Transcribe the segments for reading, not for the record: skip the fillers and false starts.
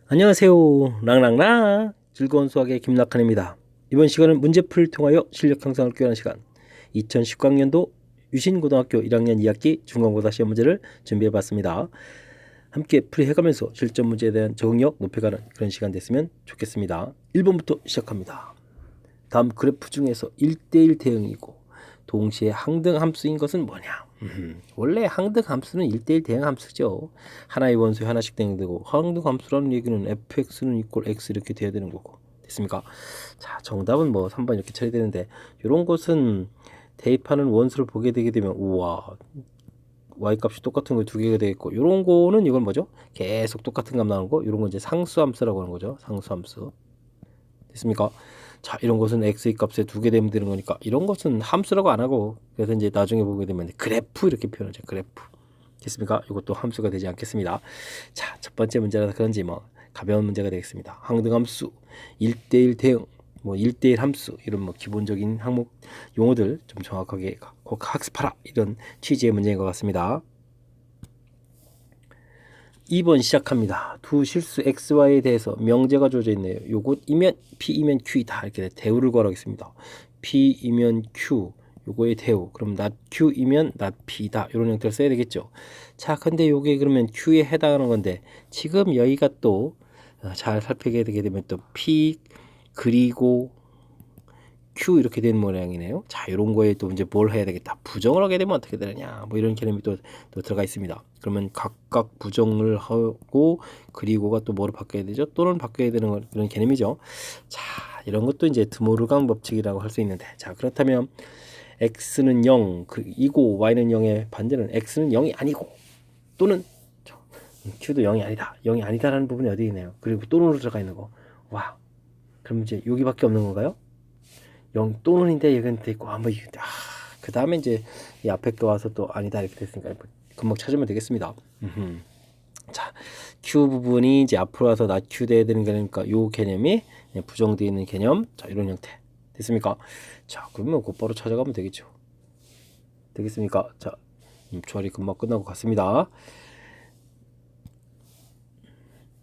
안녕하세요. 랑랑랑 즐거운 수학의 김락한입니다. 이번 시간은 문제풀이를 통하여 실력 향상을 꾀하는 시간 2019학년도 유신고등학교 1학년 2학기 중간고사 시험 문제를 준비해봤습니다. 함께 풀이해가면서 실전 문제에 대한 적응력 높여가는 그런 시간 됐으면 좋겠습니다. 1번부터 시작합니다. 다음 그래프 중에서 1대1 대응이고 동시에 항등 함수인 것은 뭐냐? 원래 항등 함수는 1대1 대응 함수죠. 하나의 원소에 하나씩 대응되고 항등 함수라는 얘기는 fx는 이꼴 x 이렇게 돼야 되는 거고. 됐습니까? 자, 정답은 뭐 3번 이렇게 처리되는데 이런 것은 대입하는 원소를 보게 되게 되면 우와 y 값이 똑같은 거 두 개가 되겠고 이런 거는 이건 뭐죠? 계속 똑같은 값 나오는 거 이런 건 이제 상수함수라고 하는 거죠. 상수함수. 됐습니까? 자, 이런 것은 x의 값에 두 개 되면 되는 거니까 이런 것은 함수라고 안 하고 그래서 이제 나중에 보게 되면 그래프 이렇게 표현하죠. 그래프. 됐습니까? 이것도 함수가 되지 않겠습니다. 자, 첫 번째 문제라서 그런지 뭐 가벼운 문제가 되겠습니다. 항등함수, 1대1 대응, 뭐 1대1 함수 이런 뭐 기본적인 항목 용어들 좀 정확하게 꼭 학습하라 이런 취지의 문제인 것 같습니다. 2번 시작합니다. 두 실수 xy에 대해서 명제가 주어져 있네요. 요것이면 p이면 q이다 이렇게 대우를 구하겠습니다. p이면 q 요거의 대우 그럼 not q이면 not p다 이런 형태를 써야 되겠죠. 자 근데 요게 그러면 q에 해당하는 건데 지금 여기가 또 잘 살피게 되게 되면 또 p 그리고 Q 이렇게 된 모양이네요. 자, 이런 거에 또 이제 뭘 해야 되겠다. 부정을 하게 되면 어떻게 되느냐. 뭐 이런 개념이 또 들어가 있습니다. 그러면 각각 부정을 하고 그리고가 또 뭐로 바뀌어야 되죠? 또는 바뀌어야 되는 그런 개념이죠. 자, 이런 것도 이제 드모르강 법칙이라고 할 수 있는데, 자, 그렇다면 x는 0, 이고 y는 0의 반대는 x는 0이 아니고 또는 q도 0이 아니다. 0이 아니다라는 부분이 어디 있네요. 그리고 또는으로 들어가 있는 거. 와, 그럼 이제 여기밖에 없는 건가요? 0 또는인데 여기는 돼 있고 한번 그 다음에 이제 이 앞에 거 와서 또 아니다 이렇게 됐으니까 금방 찾으면 되겠습니다. 자, Q 부분이 이제 앞으로 와서 not Q 돼야 되는 거니까 요 개념이 부정되어 있는 개념. 자, 이런 형태 됐습니까? 자, 그러면 곧바로 찾아가면 되겠죠. 되겠습니까? 자, 조합이 금방 끝나고 갔습니다.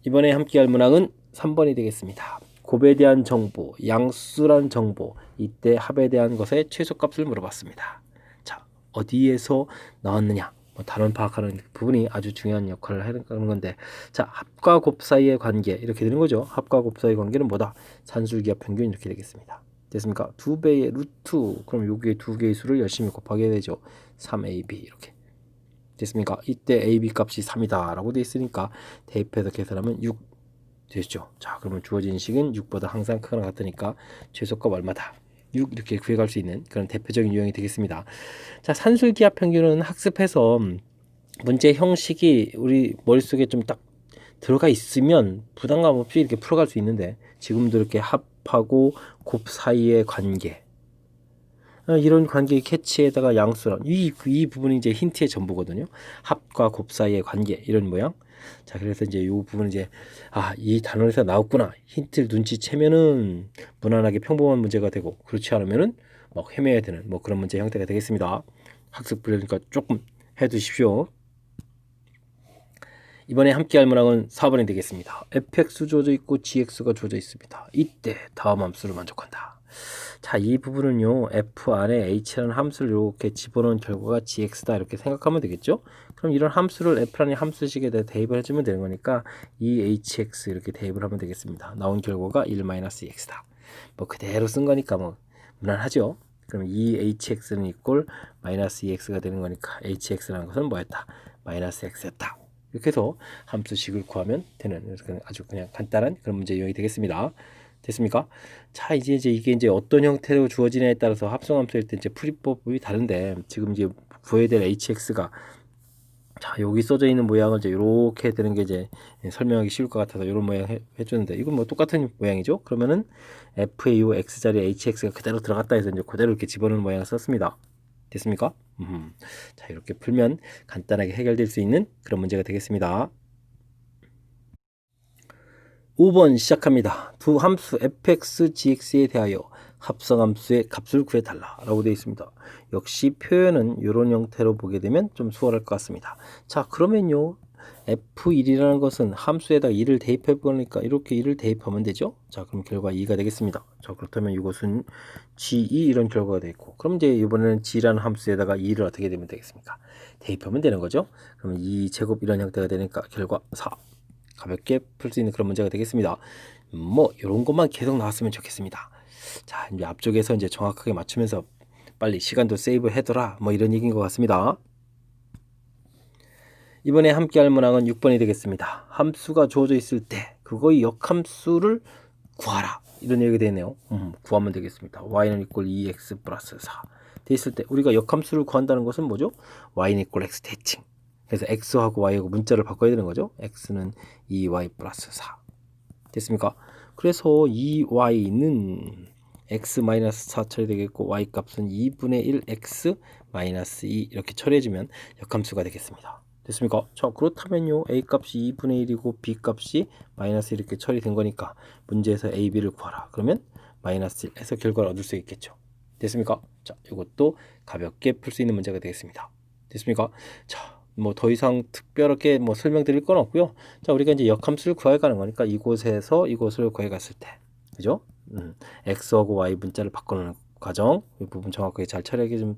이번에 함께할 문항은 3번이 되겠습니다. 곱에 대한 정보, 양수란 정보, 이때 합에 대한 것의 최소값을 물어봤습니다. 자, 어디에서 나왔느냐? 뭐 단원 파악하는 부분이 아주 중요한 역할을 하는 건데, 자, 합과 곱 사이의 관계 이렇게 되는 거죠. 합과 곱 사이의 관계는 뭐다? 산술기하 평균 이렇게 되겠습니다. 됐습니까? 2배의 루트, 그럼 여기에 두 개의 수를 열심히 곱하게 되죠. 3ab 이렇게. 됐습니까? 이때 AB 값이 3이다 라고 되어 있으니까 대입해서 계산하면 6 되죠. 자, 그러면 주어진 식은 6보다 항상 크거나 같으니까 최소값 얼마다 6 이렇게 구해갈 수 있는 그런 대표적인 유형이 되겠습니다. 자, 산술기하 평균은 학습해서 문제 형식이 우리 머릿속에 좀 딱 들어가 있으면 부담감 없이 이렇게 풀어갈 수 있는데 지금도 이렇게 합하고 곱 사이의 관계 이런 관계 캐치에다가 양수란 이 부분이 이제 힌트의 전부거든요. 합과 곱 사이의 관계 이런 모양. 자, 그래서 이제 이 부분은 이제 이 단원에서 나왔구나. 힌트를 눈치채면은 무난하게 평범한 문제가 되고 그렇지 않으면은 막 헤매야 되는 뭐 그런 문제 형태가 되겠습니다. 학습 그러니까 조금 해두십시오. 이번에 함께할 문항은 4번이 되겠습니다. fx 주어져 있고 gx가 주어져 있습니다. 이때 다음 함수를 만족한다. 자, 이 부분은요 f 안에 h라는 함수를 이렇게 집어넣은 결과가 gx다 이렇게 생각하면 되겠죠. 그럼 이런 함수를 f라는 함수식에 대입을 해주면 되는 거니까 이 hx 이렇게 대입을 하면 되겠습니다. 나온 결과가 1-2x다. 뭐 그대로 쓴 거니까 뭐 무난하죠. 그럼 이 hx는 이꼴 -2x가 되는 거니까 hx라는 것은 뭐였다? -x였다. 이렇게 해서 함수식을 구하면 되는 아주 그냥 간단한 그런 문제 유형이 되겠습니다. 됐습니까? 자, 이제 이게 이제 어떤 형태로 주어지냐에 따라서 합성함수일 때 이제 풀이법이 다른데 지금 이제 구해야 될 hx가 자, 여기 써져 있는 모양을 이제 이렇게 되는 게 이제 설명하기 쉬울 것 같아서 이런 모양 해주는데 이건 뭐 똑같은 모양이죠. 그러면은 f의 이 x 자리에 hx가 그대로 들어갔다 해서 이제 그대로 이렇게 집어넣는 모양을 썼습니다. 됐습니까? 자, 이렇게 풀면 간단하게 해결될 수 있는 그런 문제가 되겠습니다. 5번 시작합니다. 두 함수 fx, gx에 대하여 합성함수의 값을 구해달라 라고 되어 있습니다. 역시 표현은 이런 형태로 보게 되면 좀 수월할 것 같습니다. 자, 그러면요 F1이라는 것은 함수에다가 2를 대입해 보니까 이렇게 2를 대입하면 되죠. 자, 그럼 결과 2가 되겠습니다. 자, 그렇다면 이것은 G2 이런 결과가 되겠고, 그럼 이제 이번에는 G라는 함수에다가 2를 어떻게 되면 되겠습니까? 대입하면 되는 거죠. 그럼 2제곱 이런 형태가 되니까 결과 4. 가볍게 풀 수 있는 그런 문제가 되겠습니다. 뭐 이런 것만 계속 나왔으면 좋겠습니다. 자, 이제 앞쪽에서 이제 정확하게 맞추면서 빨리 시간도 세이브 해둬라, 뭐 이런 얘기인 것 같습니다. 이번에 함께 할 문항은 6번이 되겠습니다. 함수가 주어져 있을 때 그거의 역함수를 구하라, 이런 얘기가 되네요. 구하면 되겠습니다. y는 이꼴 2x 플러스 4 돼 있을 때 우리가 역함수를 구한다는 것은 뭐죠? y는 이꼴 x 대칭. 그래서 x하고 y하고 문자를 바꿔야 되는 거죠. x는 2y 플러스 4 됐습니까? 그래서 2y는 x-4 처리되겠고 y 값은 2분의 1 x-2 이렇게 처리해주면 역함수가 되겠습니다. 됐습니까? 자, 그렇다면요, a 값이 2분의 1이고 b 값이 마이너스 이렇게 처리된 거니까 문제에서 a, b를 구하라. 그러면 마이너스 1 해서 결과를 얻을 수 있겠죠. 됐습니까? 자, 이것도 가볍게 풀 수 있는 문제가 되겠습니다. 됐습니까? 자, 뭐 더 이상 특별하게 뭐 설명드릴 건 없고요. 자, 우리가 이제 역함수를 구해 가는 거니까 이곳에서 이곳을 구해 갔을 때, 그죠? x하고 y 문자를 바꾸는 과정, 이 부분 정확하게 잘 처리하게 좀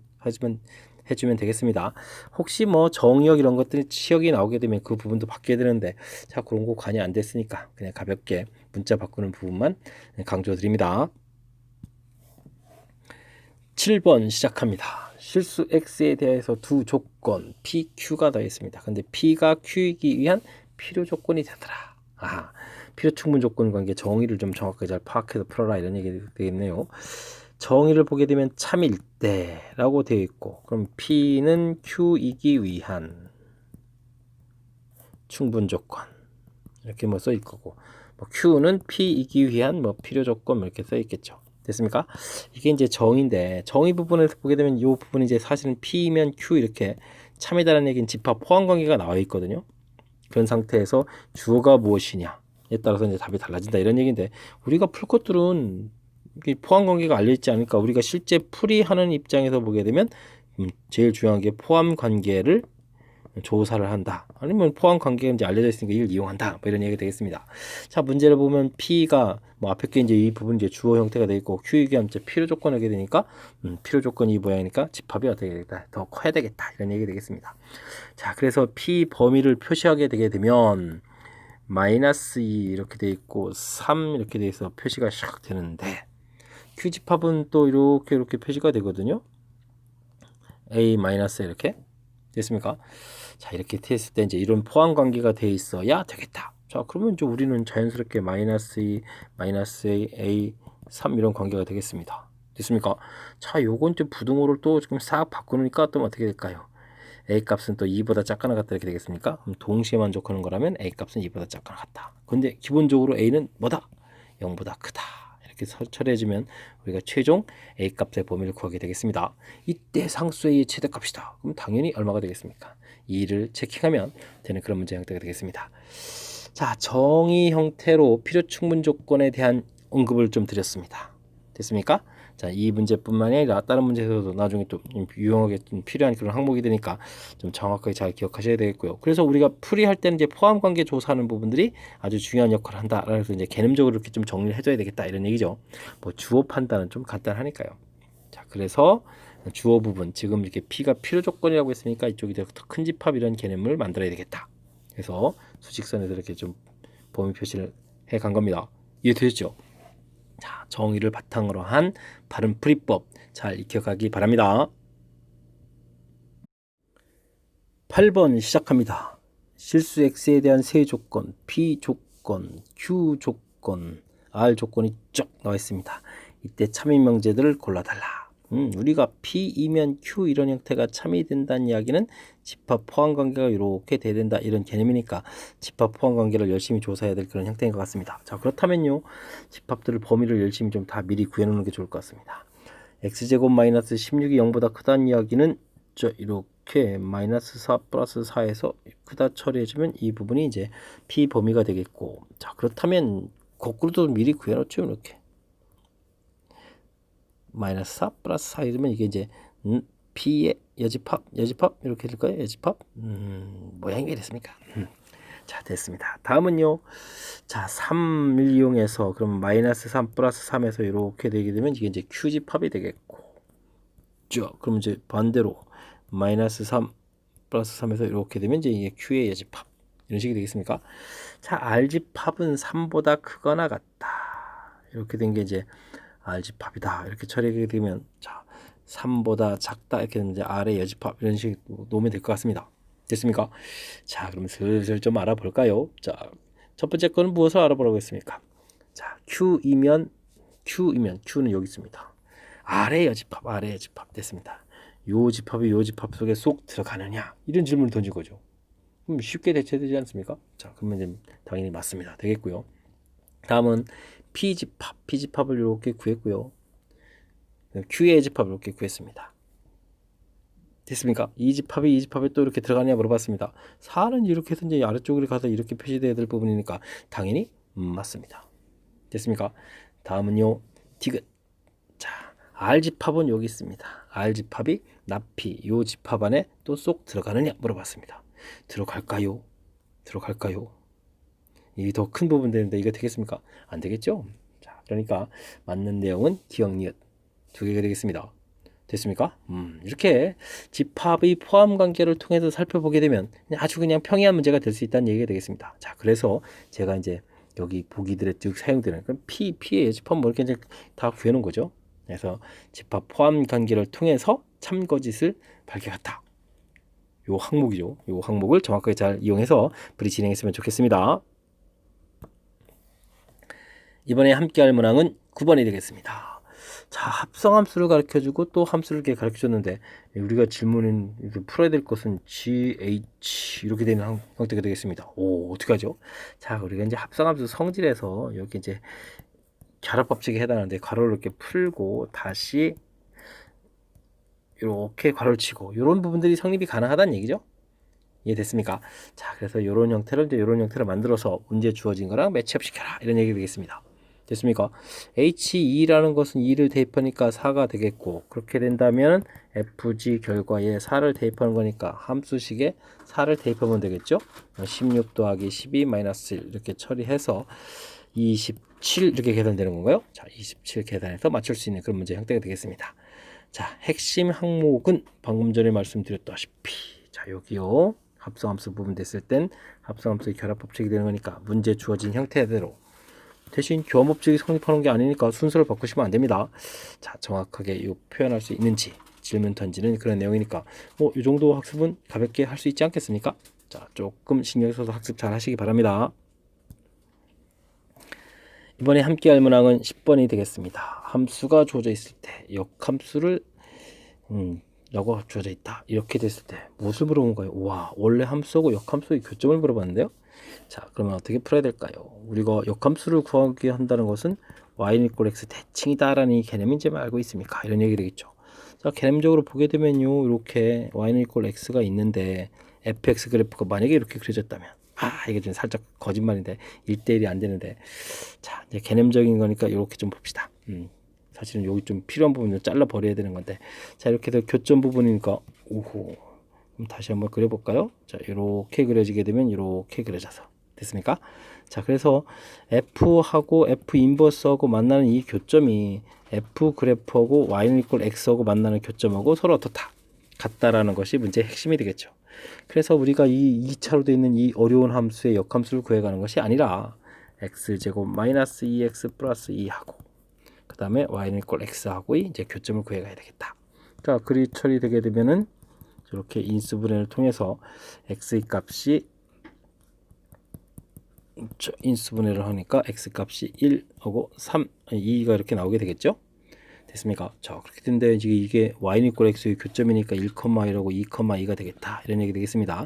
해주면 되겠습니다. 혹시 뭐 정의역 이런 것들이 시역이 나오게 되면 그 부분도 바뀌어야 되는데, 자, 그런 거 관여 안 됐으니까 그냥 가볍게 문자 바꾸는 부분만 강조 드립니다. 7번 시작합니다. 실수 x에 대해서 두 조건 p, q가 더해 있습니다. 근데 p가 q이기 위한 필요 조건이 되더라. 필요 충분 조건 관계 정의를 좀 정확하게 잘 파악해서 풀어라, 이런 얘기 되겠네요. 정의를 보게 되면 참일 때라고 되어 있고, 그럼 p는 q이기 위한 충분 조건 이렇게 뭐 써 있고, 뭐 q는 p이기 위한 뭐 필요 조건 뭐 이렇게 써 있겠죠. 됐습니까? 이게 이제 정의인데, 정의 부분에서 보게 되면 이 부분이 이제 사실은 p면 q 이렇게 참이다라는 얘기는 집합 포함 관계가 나와 있거든요. 그런 상태에서 주어가 무엇이냐에 따라서 이제 답이 달라진다, 이런 얘기인데, 우리가 풀 것들은 포함 관계가 알려 있지 않을까. 우리가 실제 풀이하는 입장에서 보게 되면 제일 중요한 게 포함 관계를 조사를 한다, 아니면 포함 관계가 이제 알려져 있으니까 이걸 이용한다, 뭐 이런 얘기가 되겠습니다. 자, 문제를 보면 p가 뭐 앞에 게 이제 이 부분 이제 주어 형태가 되어 있고 q이기 이제 필요 조건하게 되니까 필요 조건이 이 모양이니까 집합이 어떻게 되겠다, 더 커야 되겠다, 이런 얘기 되겠습니다. 자, 그래서 p 범위를 표시하게 되게 되면 마이너스 2 이렇게 돼 있고 3 이렇게 돼 있어 표시가 샥 되는데, q 집합은 또 이렇게 표시가 되거든요. a 마이너스 이렇게 됐습니까? 자, 이렇게 했을 때 이제 이런 포함 관계가 돼 있어야 되겠다. 자, 그러면 이제 우리는 자연스럽게 마이너스 2, 마이너스 a, 3 이런 관계가 되겠습니다. 됐습니까? 자, 요건 이제 부등호를 또 지금 싹 바꾸니까 또 어떻게 될까요? a 값은 또 2보다 작거나 같다 이렇게 되겠습니까? 그럼 동시에 만족하는 거라면 a 값은 2보다 작거나 같다. 근데 기본적으로 a는 뭐다? 0보다 크다. 이렇게 처리해주면 우리가 최종 a 값의 범위를 구하게 되겠습니다. 이때 상수 a의 최대값이다. 그럼 당연히 얼마가 되겠습니까? 2를 체킹하면 되는 그런 문제 형태가 되겠습니다. 자, 정의 형태로 필요 충분 조건에 대한 언급을 좀 드렸습니다. 됐습니까? 자, 이 문제뿐만이 아니라 다른 문제에서도 나중에 또 유용하게 좀 필요한 그런 항목이 되니까 좀 정확하게 잘 기억하셔야 되겠고요. 그래서 우리가 풀이할 때는 이제 포함 관계 조사하는 부분들이 아주 중요한 역할을 한다. 그래서 이제 개념적으로 이렇게 좀 정리를 해줘야 되겠다, 이런 얘기죠. 뭐 주어 판단은 좀 간단하니까요. 자, 그래서 주어 부분 지금 이렇게 P가 필요 조건이라고 했으니까 이쪽이 더 큰 집합 이런 개념을 만들어야 되겠다. 그래서 수직선에서 이렇게 좀 범위 표시를 해 간 겁니다. 이해되셨죠? 자, 정의를 바탕으로 한 발음 풀이법 잘 익혀가기 바랍니다. 8번 시작합니다. 실수 x에 대한 세 조건, p 조건, q 조건, r 조건이 쭉 나와 있습니다. 이때 참인 명제들을 골라달라. 우리가 p이면 q 이런 형태가 참이 된다는 이야기는 집합 포함 관계가 이렇게 돼야 된다, 이런 개념이니까 집합 포함 관계를 열심히 조사해야 될 그런 형태인 것 같습니다. 자, 그렇다면요, 집합들을 범위를 열심히 좀 다 미리 구해놓는 게 좋을 것 같습니다. x제곱 마이너스 16이 0보다 크다는 이야기는 이렇게 마이너스 4 플러스 4에서 크다 처리해주면 이 부분이 이제 p 범위가 되겠고, 자, 그렇다면 거꾸로도 미리 구해놓죠. 이렇게 마이너스 4 플러스 4 이러면 이게 이제 P의 여집합 이렇게 될까요? 여집합 모양이 왜 이랬습니까? 자, 됐습니다. 다음은요. 자, 3을 이용해서 그럼 마이너스 3 플러스 3에서 이렇게 되게 되면 이게 이제 Q집합이 되겠고, 그럼 이제 반대로 마이너스 3 플러스 3에서 이렇게 되면 이제 이게 Q의 여집합 이런 식이 되겠습니까? 자, R집합은 3보다 크거나 같다. 이렇게 된 게 이제 R집합이다. 이렇게 처리하게 되면 자, 3보다 작다 이렇게 되면 이제 R의 여집합 이런 식으로 놓으면 될 것 같습니다. 됐습니까? 자, 그럼 슬슬 좀 알아볼까요? 자, 첫 번째 거는 무엇을 알아보라고 했습니까? 자, Q는 여기 있습니다. R의 여집합 됐습니다. 요 집합이 요 집합 속에 쏙 들어가느냐 이런 질문을 던진 거죠. 그럼 쉽게 대체되지 않습니까? 자, 그러면 이제 당연히 맞습니다. 되겠고요. 다음은 P집합을 이렇게 구했고요. Q의 집합을 이렇게 구했습니다. 됐습니까? 이 집합에 또 이렇게 들어가냐 물어봤습니다. 4는 이렇게 해서 이제 아래쪽으로 가서 이렇게 표시되어야 될 부분이니까 당연히 맞습니다. 됐습니까? 다음은요. 디귿. 자, R집합은 여기 있습니다. R집합이 나피 요 집합 안에 또 쏙 들어가느냐 물어봤습니다. 들어갈까요? 이 더 큰 부분 되는데 이거 되겠습니까? 안 되겠죠? 자, 그러니까 맞는 내용은 기역, 니은 두 개가 되겠습니다. 됐습니까? 이렇게 집합의 포함 관계를 통해서 살펴보게 되면 아주 그냥 평이한 문제가 될 수 있다는 얘기가 되겠습니다. 자, 그래서 제가 이제 여기 보기들에 쭉 사용되는 그럼 P의 집합 뭐 이렇게 이제 다 구해놓은 거죠. 그래서 집합 포함 관계를 통해서 참거짓을 발견했다. 요 항목이죠. 요 항목을 정확하게 잘 이용해서 풀이 진행했으면 좋겠습니다. 이번에 함께 할 문항은 9번이 되겠습니다. 자, 합성함수를 가르쳐주고 또 함수를 이렇게 가르쳐줬는데 우리가 질문은 이렇게 풀어야 될 것은 GH 이렇게 되는 형태가 되겠습니다. 오, 어떻게 하죠? 자, 우리가 이제 합성함수 성질에서 여기 이제 결합법칙에 해당하는데 괄호를 이렇게 풀고 다시 이렇게 괄호를 치고 이런 부분들이 성립이 가능하다는 얘기죠. 이해됐습니까? 자, 그래서 이런 형태를 만들어서 문제 주어진 거랑 매치업 시켜라 이런 얘기 되겠습니다. 됐습니까? H2라는 것은 2를 대입하니까 4가 되겠고 그렇게 된다면 FG 결과에 4를 대입하는 거니까 함수식에 4를 대입하면 되겠죠? 16 더하기 12 마이너스 1 이렇게 처리해서 27 이렇게 계산되는 건가요? 자, 27 계산해서 맞출 수 있는 그런 문제 형태가 되겠습니다. 자, 핵심 항목은 방금 전에 말씀드렸다시피 자, 여기요. 합성함수 부분 됐을 땐 합성함수의 결합법칙이 되는 거니까 문제 주어진 형태대로 대신 교합법칙이 성립하는 게 아니니까 순서를 바꾸시면 안 됩니다. 자, 정확하게 표현할 수 있는지 질문 던지는 그런 내용이니까 이 정도 학습은 가볍게 할 수 있지 않겠습니까? 자, 조금 신경 써서 학습 잘 하시기 바랍니다. 이번에 함께 할 문항은 10번이 되겠습니다. 함수가 주어져 있을 때 역함수를 라고 주어져 있다. 이렇게 됐을 때 무엇을 물어본 거예요? 와, 원래 함수하고 역함수의 교점을 물어봤는데요. 자, 그러면 어떻게 풀어야 될까요? 우리가 역함수를 구하기 한다는 것은 y는 이꼴 x 대칭이다라는 이 개념인지 알고 있습니까? 이런 얘기 되겠죠. 자, 개념적으로 보게 되면요, 이렇게 y는 이꼴 x가 있는데 fx 그래프가 만약에 이렇게 그려졌다면 이게 좀 살짝 거짓말인데 1대1이 안 되는데 자, 이제 개념적인 거니까 이렇게 좀 봅시다. 사실은 여기 좀 필요한 부분을 잘라 버려야 되는 건데 자, 이렇게 해서 교점 부분이니까 오호. 그럼 다시 한번 그려볼까요? 자, 이렇게 그려지게 되면 이렇게 그려져서 됐습니까? 자, 그래서 F하고 F 인버스하고 만나는 이 교점이 F 그래프하고 Y는 이꼴 X하고 만나는 교점하고 서로 어떻다? 같다라는 것이 문제의 핵심이 되겠죠. 그래서 우리가 이 2차로 되어 있는 이 어려운 함수의 역함수를 구해가는 것이 아니라 X제곱 마이너스 2X 플러스 2하고 그 다음에 Y는 이꼴 X하고 이제 교점을 구해가야 되겠다. 자, 그리 처리되게 되면은 이렇게 인수분해를 통해서 x의 값이 인수분해를 하니까 x 값이 1하고 3, 2가 이렇게 나오게 되겠죠? 됐습니까? 자, 그렇게 된데 이게 y는 이꼴 x의 교점이니까 1,1하고 2,2가 되겠다. 이런 얘기 되겠습니다.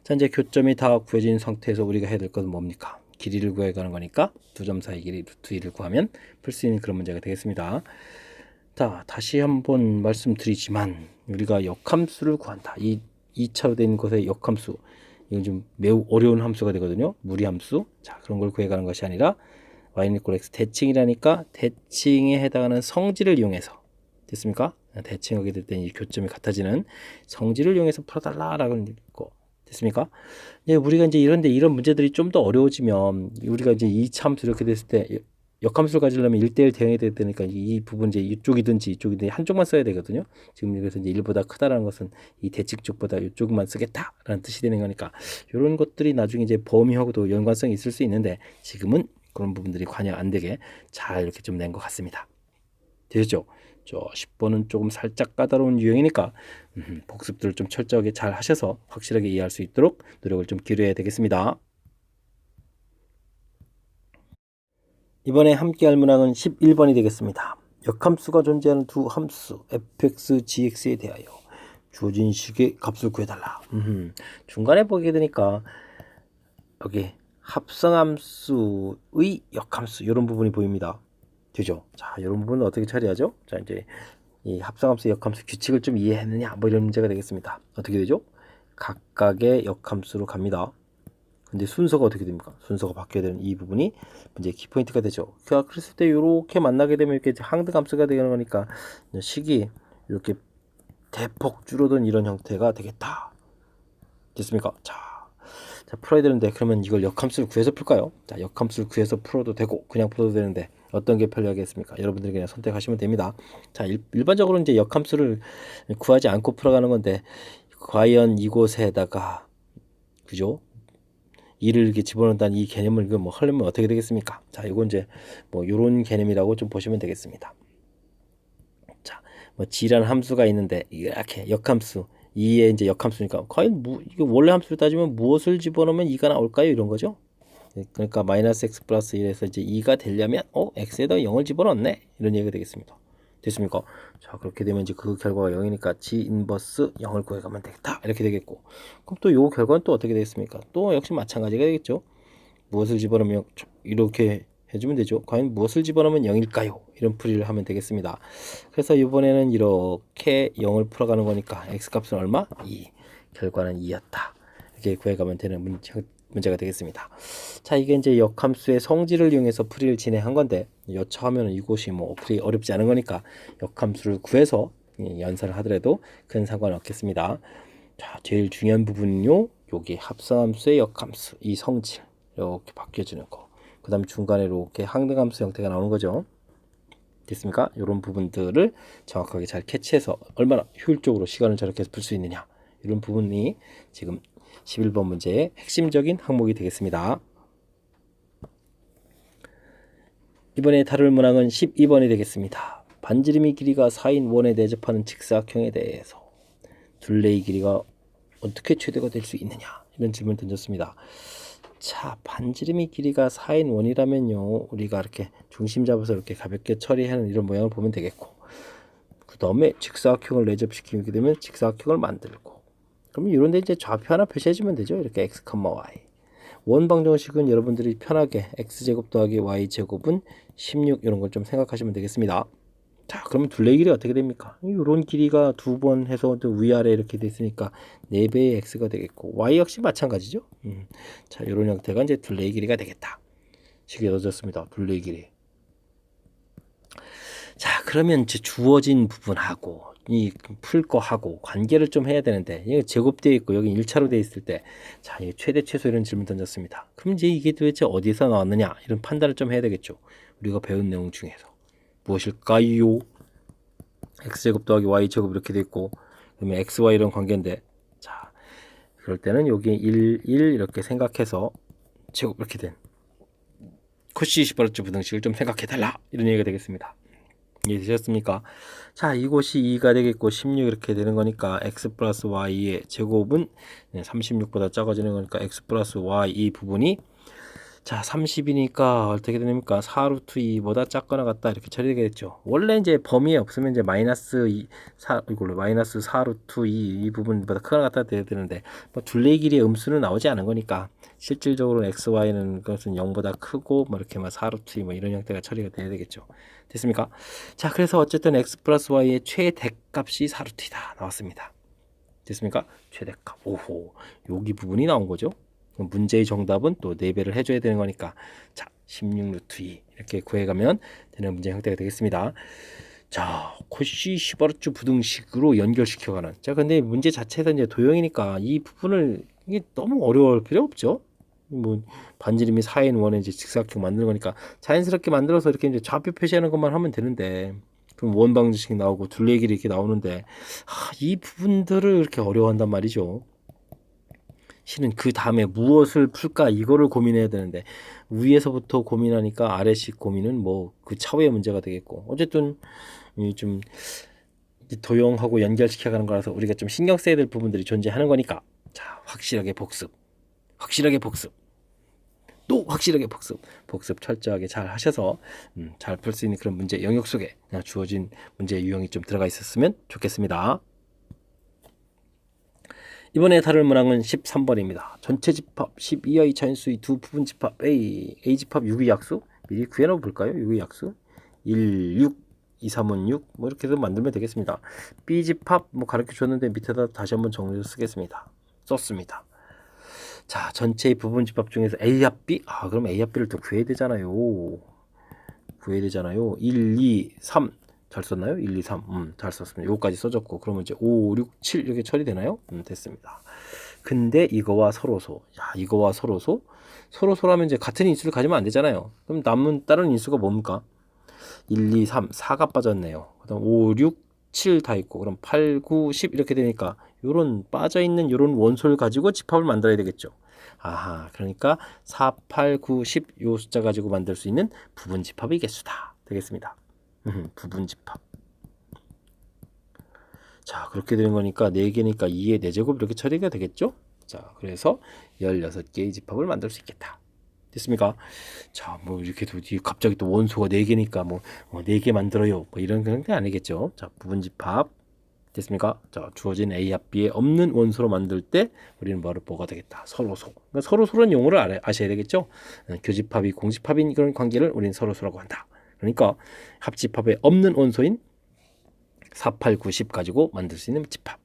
자, 이제 교점이 다 구해진 상태에서 우리가 해야 될 것은 뭡니까? 길이를 구해가는 거니까 두 점 사이 길이 루트 2를 구하면 풀 수 있는 그런 문제가 되겠습니다. 자, 다시 한번 말씀드리지만 우리가 역함수를 구한다. 이 2차로 된 것의 역함수 이건 좀 매우 어려운 함수가 되거든요. 무리함수. 자, 그런 걸 구해가는 것이 아니라 y는 이꼴 x 대칭이라니까 대칭에 해당하는 성질을 이용해서 됐습니까? 대칭하게 될 때 이 교점이 같아지는 성질을 이용해서 풀어달라라고 읽고 됐습니까? 이제 우리가 이제 이런 문제들이 좀 더 어려워지면 우리가 이제 이 참수 이렇게 됐을 때 역함수를 가지려면 1대1 대응이 돼야 되니까 이 부분 이제 이쪽이든지 이쪽이든지 한쪽만 써야 되거든요. 지금 여기서 이제 1보다 크다라는 것은 이 대칭 쪽보다 이쪽만 쓰겠다라는 뜻이 되는 거니까 이런 것들이 나중에 이제 범위하고도 연관성이 있을 수 있는데 지금은 그런 부분들이 관여 안 되게 잘 이렇게 좀 낸 것 같습니다. 되셨죠? 저 10번은 조금 살짝 까다로운 유형이니까 복습들을 좀 철저하게 잘 하셔서 확실하게 이해할 수 있도록 노력을 좀 기울여야 되겠습니다. 이번에 함께 할 문항은 11번이 되겠습니다. 역함수가 존재하는 두 함수 fx, gx에 대하여 주어진 식의 값을 구해달라. 중간에 보게 되니까 여기 합성함수의 역함수 이런 부분이 보입니다. 되죠? 자, 이런 부분은 어떻게 처리하죠? 자, 이제 이 합성함수, 역함수 규칙을 좀 이해했느냐 뭐 이런 문제가 되겠습니다. 어떻게 되죠? 각각의 역함수로 갑니다. 근데 순서가 어떻게 됩니까? 순서가 바뀌어야 되는 이 부분이 문제의 키포인트가 되죠. 그랬을 때 이렇게 만나게 되면 이렇게 항등함수가 되는 거니까 식이 이렇게 대폭 줄어든 이런 형태가 되겠다. 됐습니까? 자, 풀어야 되는데 그러면 이걸 역함수를 구해서 풀까요? 자, 역함수를 구해서 풀어도 되고 그냥 풀어도 되는데 어떤 게 편리하겠습니까? 여러분들이 그냥 선택하시면 됩니다. 자, 일반적으로 이제 역함수를 구하지 않고 풀어가는 건데 과연 이곳에다가 그죠? 이를 이렇게 집어넣는다는 이 개념을 뭐 하려면 어떻게 되겠습니까? 자, 이건 이제 뭐 요런 개념이라고 좀 보시면 되겠습니다. 자, 뭐 G라는 함수가 있는데 이렇게 역함수 2의 이제 역함수니까 과연 이게 원래 함수를 따지면 무엇을 집어넣으면 2가 나올까요? 이런 거죠. 그러니까 마이너스 x 플러스 1에서 이제 2가 되려면 x에다 0을 집어넣네 이런 얘기가 되겠습니다. 됐습니까? 자, 그렇게 되면 이제 그 결과가 0이니까 G 인버스 0을 구해가면 되겠다 이렇게 되겠고 그럼 또 요 결과는 또 어떻게 되겠습니까? 또 역시 마찬가지가 되겠죠. 무엇을 집어넣으면 이렇게 해주면 되죠. 과연 무엇을 집어넣으면 0일까요? 이런 풀이를 하면 되겠습니다. 그래서 이번에는 이렇게 0을 풀어가는 거니까 x값은 얼마? 2. 결과는 2였다. 이렇게 구해가면 되는 문제가 되겠습니다. 자, 이게 이제 역함수의 성질을 이용해서 풀이를 진행한 건데 여차하면 이곳이 뭐 그리 어렵지 않은 거니까 역함수를 구해서 연산을 하더라도 큰 상관은 없겠습니다. 자, 제일 중요한 부분은요. 여기 합성함수의 역함수 이 성질 이렇게 바뀌어주는 거. 그 다음에 중간에 이렇게 항등함수 형태가 나오는 거죠. 됐습니까? 이런 부분들을 정확하게 잘 캐치해서 얼마나 효율적으로 시간을 저렇게 풀 수 있느냐 이런 부분이 지금 11번 문제의 핵심적인 항목이 되겠습니다. 이번에 다룰 문항은 12번이 되겠습니다. 반지름이 길이가 4인 원에 내접하는 직사각형에 대해서 둘레의 길이가 어떻게 최대가 될 수 있느냐 이런 질문을 던졌습니다. 자, 반지름이 길이가 4인 원이라면요 우리가 이렇게 중심 잡아서 이렇게 가볍게 처리하는 이런 모양을 보면 되겠고 그 다음에 직사각형을 내접시키게 되면 직사각형을 만들고 그러면 이런 데 이제 좌표 하나 표시해주면 되죠. 이렇게 x, y. 원방정식은 여러분들이 편하게 x제곱 더하기 y제곱은 16 이런 걸 좀 생각하시면 되겠습니다. 자, 그러면 둘레 길이 어떻게 됩니까? 이런 길이가 두 번 해서 위아래 이렇게 됐으니까 4배의 x가 되겠고 y 역시 마찬가지죠. 자, 이런 형태가 이제 둘레 길이가 되겠다. 식이 얻어졌습니다. 둘레 길이. 자, 그러면 이제 주어진 부분하고 이 풀 거하고 관계를 좀 해야 되는데 이게 제곱되어 있고 여기 1차로 되어 있을 때 자, 이 최대 최소 이런 질문 던졌습니다. 그럼 이제 이게 도대체 어디서 나왔느냐 이런 판단을 좀 해야 되겠죠. 우리가 배운 내용 중에서 무엇일까요? x제곱 더하기 y제곱 이렇게 되어 있고 그러면 xy 이런 관계인데 자, 그럴 때는 여기 1 이렇게 생각해서 제곱 이렇게 된 코시 시바르트 부등식을 좀 생각해 달라 이런 얘기가 되겠습니다. 이해되셨습니까? 자, 이곳이 2가 되겠고 16 이렇게 되는 거니까 x 플러스 y의 제곱은 36보다 작아지는 거니까 x 플러스 y 이 부분이 자 30이니까 어떻게 됩니까? 4루트 2보다 작거나 같다 이렇게 처리되겠죠. 원래 이제 범위에 없으면 이제 마이너스 4루트 2 이 부분보다 크거나 같다 돼야 되는데 뭐 둘레 길이의 음수는 나오지 않은 거니까 실질적으로는 x, y는 그것은 0보다 크고 뭐 이렇게 막 4루트 2 뭐 이런 형태가 처리가 돼야 되겠죠. 됐습니까? 자, 그래서 어쨌든 x 플러스 y의 최대값이 4루트 2다 나왔습니다. 됐습니까? 최대값. 오호, 여기 부분이 나온 거죠. 문제의 정답은 또 4배를 해줘야 되는 거니까 자 16루트 2 이렇게 구해가면 되는 문제 형태가 되겠습니다. 자, 코시 시바르츠 부등식으로 연결시켜가는. 자, 근데 문제 자체에서 이제 도형이니까 이 부분을 이게 너무 어려울 필요 없죠. 뭐 반지름이 4인 원의 이제 직사각형 만드는 거니까 자연스럽게 만들어서 이렇게 이제 좌표 표시하는 것만 하면 되는데 그럼 원 방정식 나오고 둘레 길이 이렇게 나오는데 이 부분들을 이렇게 어려워한단 말이죠. 실은 그 다음에 무엇을 풀까 이거를 고민해야 되는데 위에서부터 고민하니까 아래식 고민은 뭐 그 차후의 문제가 되겠고 어쨌든 좀 도형하고 연결시켜가는 거라서 우리가 좀 신경 써야 될 부분들이 존재하는 거니까 자 확실하게 복습 또 확실하게 복습 철저하게 잘 하셔서 잘 풀 수 있는 그런 문제 영역 속에 주어진 문제 유형이 좀 들어가 있었으면 좋겠습니다. 이번에 다룰 문항은 13번입니다. 전체 집합 12의 자연수의 두 부분 집합 A 집합 6의 약수 미리 구해놓아 볼까요? 6의 약수 1, 6, 2, 3은 6, 뭐 이렇게 해서 만들면 되겠습니다. B 집합 뭐 가르쳐 줬는데 밑에다 다시 한번 정리해서 쓰겠습니다. 썼습니다. 자, 전체의 부분 집합 중에서 A 합 B, 그럼 A 합 B를 또 구해야 되잖아요. 1, 2, 3 잘 썼나요? 1, 2, 3 잘 썼습니다. 요거까지 써줬고 그러면 이제 5, 6, 7 이렇게 처리되나요? 됐습니다. 근데 이거와 서로소, 이거와 서로소라면 이제 같은 인수를 가지면 안 되잖아요. 그럼 남은 다른 인수가 뭡니까? 1, 2, 3, 4가 빠졌네요. 그다음 5, 6, 7 다 있고 그럼 8, 9, 10 이렇게 되니까 요런 빠져있는 요런 원소를 가지고 집합을 만들어야 되겠죠. 그러니까 4, 8, 9, 10 요 숫자 가지고 만들 수 있는 부분 집합의 개수다 되겠습니다. 부분 집합. 자, 그렇게 되는 거니까 4개니까 2의 4제곱 이렇게 처리가 되겠죠? 자, 그래서 16개의 집합을 만들 수 있겠다. 됐습니까? 자, 뭐 이렇게 갑자기 또 원소가 4개니까 뭐 4개 만들어요. 뭐 이런 게 아니겠죠. 자, 부분 집합. 됐습니까? 자, 주어진 A 합 B에 없는 원소로 만들 때 우리는 뭐가 되겠다? 서로소. 그러니까 서로소라는 용어를 아셔야 되겠죠? 교집합이 공집합인 그런 관계를 우리는 서로소라고 한다. 그러니까 합집합에 없는 원소인 4, 8, 9, 10 가지고 만들 수 있는 집합.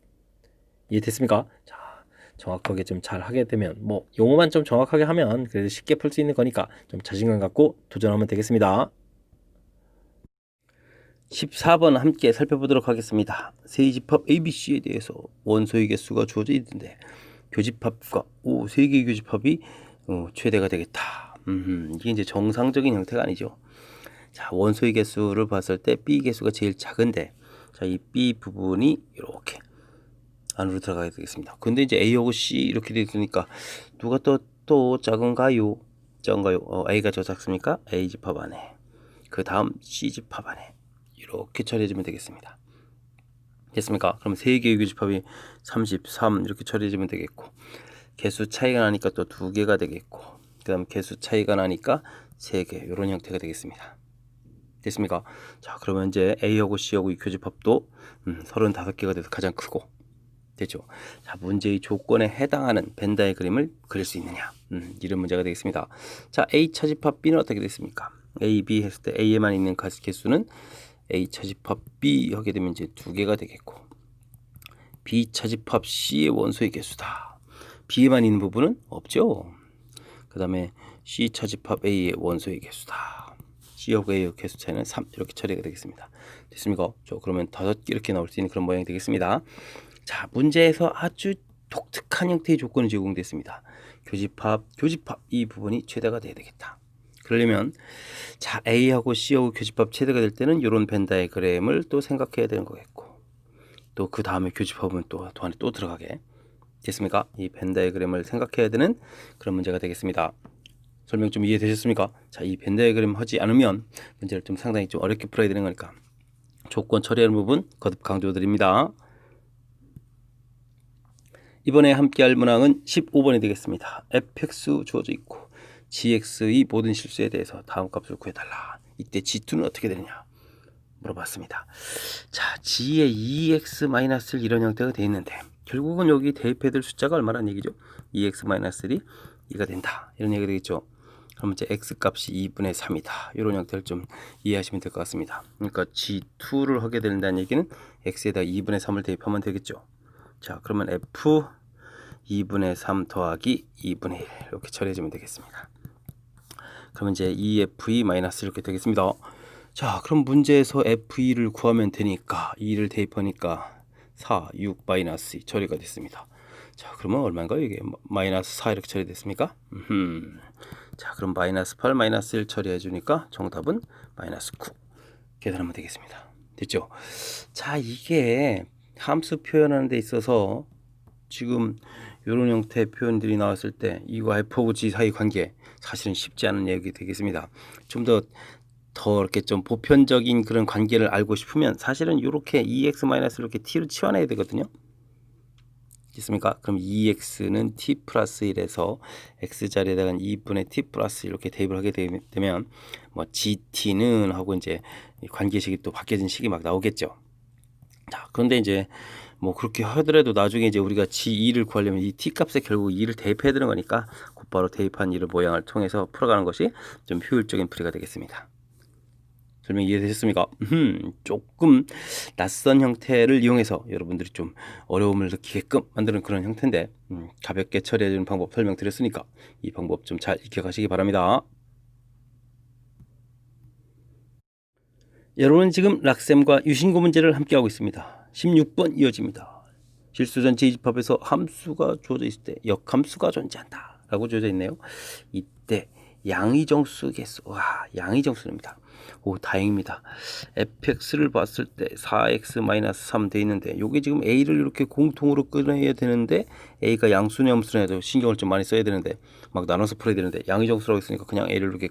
이해됐습니까? 자, 정확하게 좀 잘 하게 되면 뭐 용어만 좀 정확하게 하면 그래도 쉽게 풀 수 있는 거니까 좀 자신감 갖고 도전하면 되겠습니다. 14번 함께 살펴보도록 하겠습니다. 세집합 ABC에 대해서 원소의 개수가 주어져 있는데 교집합과 3개의 교집합이 최대가 되겠다. 이게 이제 정상적인 형태가 아니죠. 자, 원소의 개수를 봤을 때 B 개수가 제일 작은데 자, 이 B 부분이 이렇게 안으로 들어가야 되겠습니다. 근데 이제 A하고 C 이렇게 되어 있으니까 누가 또 작은가요? 작은가요? A가 더 작습니까? A 집합 안에. 그 다음 C 집합 안에. 이렇게 처리해주면 되겠습니다. 됐습니까? 그럼 3개의 교집합이 33 이렇게 처리해주면 되겠고 개수 차이가 나니까 또 2개가 되겠고 그 다음 개수 차이가 나니까 3개 이런 형태가 되겠습니다. 됐습니까? 자, 그러면 이제 A하고 C하고 이 교집합도 35개가 돼서 가장 크고 됐죠? 자, 문제의 조건에 해당하는 벤 다이그램을 그릴 수 있느냐 이런 문제가 되겠습니다. 자, A 차집합 B는 어떻게 됐습니까? A, B 했을 때 A에만 있는 개수는 A 차집합 B 하게 되면 이제 2개가 되겠고 B 차집합 C의 원소의 개수다. B에만 있는 부분은 없죠. 그 다음에 C 차집합 A의 원소의 개수다. C하고 A의 개수 차이는 3 이렇게 처리가 되겠습니다. 됐습니까? 그러면 5개 이렇게 나올 수 있는 그런 모양이 되겠습니다. 자, 문제에서 아주 독특한 형태의 조건이 제공됐습니다. 교집합 이 부분이 최대가 돼야 되겠다. 그러려면 자, A하고 C하고 교집합 최대가 될 때는 이런 벤 다이그램을 또 생각해야 되는 거겠고 또 그 다음에 교집합은 또 안에 또 들어가게 됐습니까? 이 벤 다이그램을 생각해야 되는 그런 문제가 되겠습니다. 설명 좀 이해되셨습니까? 자, 이 벤 다이그램 하지 않으면 문제를 좀 상당히 좀 어렵게 풀어야 되는 거니까 조건 처리하는 부분 거듭 강조드립니다. 이번에 함께 할 문항은 15번이 되겠습니다. fx 주어져 있고 gx의 모든 실수에 대해서 다음 값을 구해달라. 이때 g2는 어떻게 되느냐 물어봤습니다. 자, g의 2x-1 이런 형태가 되어 있는데 결국은 여기 대입해야 될 숫자가 얼마란 얘기죠? 2x-1이 2가 된다. 이런 얘기가 되겠죠. 그럼 이제 x값이 2분의 3이다. 이런 형태를 좀 이해하시면 될 것 같습니다. 그러니까 g2를 하게 된다는 얘기는 x에다 2분의 3을 대입하면 되겠죠. 자, 그러면 f 2분의 3 더하기 2분의 1 이렇게 처리해주면 되겠습니다. 그러면 이제 2f 마이너스 이렇게 되겠습니다. 자, 그럼 문제에서 F2를 구하면 되니까 2를 대입하니까 4, 6, 마이너스 2 처리가 됐습니다. 자, 그러면 얼마인가요? 이게 마이너스 4 이렇게 처리됐습니까? 자, 그럼 마이너스 8, 마이너스 1 처리해 주니까 정답은 마이너스 9 계산하면 되겠습니다. 됐죠? 자, 이게 함수 표현하는 데 있어서 지금 이런 형태의 표현들이 나왔을 때 이거 F 오브 G 사이 관계 사실은 쉽지 않은 얘기 되겠습니다. 좀 더 이렇게 좀 보편적인 그런 관계를 알고 싶으면 사실은 이렇게 2x 마이너스 이렇게 t로 치환해야 되거든요. 있습니까? 그럼 2x는 t 플러스 1에서 x 자리에다가 2분의 t 플러스 이렇게 대입을 하게 되면 뭐 gt는 하고 이제 관계식이 또 바뀌어진 식이 막 나오겠죠. 자, 그런데 이제 뭐 그렇게 하더라도 나중에 이제 우리가 g2를 구하려면 이 t 값에 결국 2를 대입해야 되는 거니까 곧바로 대입한 이를 모양을 통해서 풀어가는 것이 좀 효율적인 풀이가 되겠습니다. 설명 이해되셨습니까? 조금 낯선 형태를 이용해서 여러분들이 좀 어려움을 느끼게끔 만드는 그런 형태인데 가볍게 처리해주는 방법 설명드렸으니까 이 방법 좀 잘 익혀가시기 바랍니다. 여러분은 지금 락셈과 유신고 문제를 함께하고 있습니다. 16번 이어집니다. 실수전 제2집합에서 함수가 주어져 있을 때 역함수가 존재한다 라고 주어져 있네요. 이때 양의정수 개수, 와, 양의정수입니다. 오, 다행입니다. fx를 봤을 때 4x-3 돼 있는데 요게 지금 a를 이렇게 공통으로 끊어야 되는데 a가 양수냐 음수냐 해도 신경을 좀 많이 써야 되는데 막 나눠서 풀어야 되는데 양의정수라고 했으니까 그냥 a를 이렇게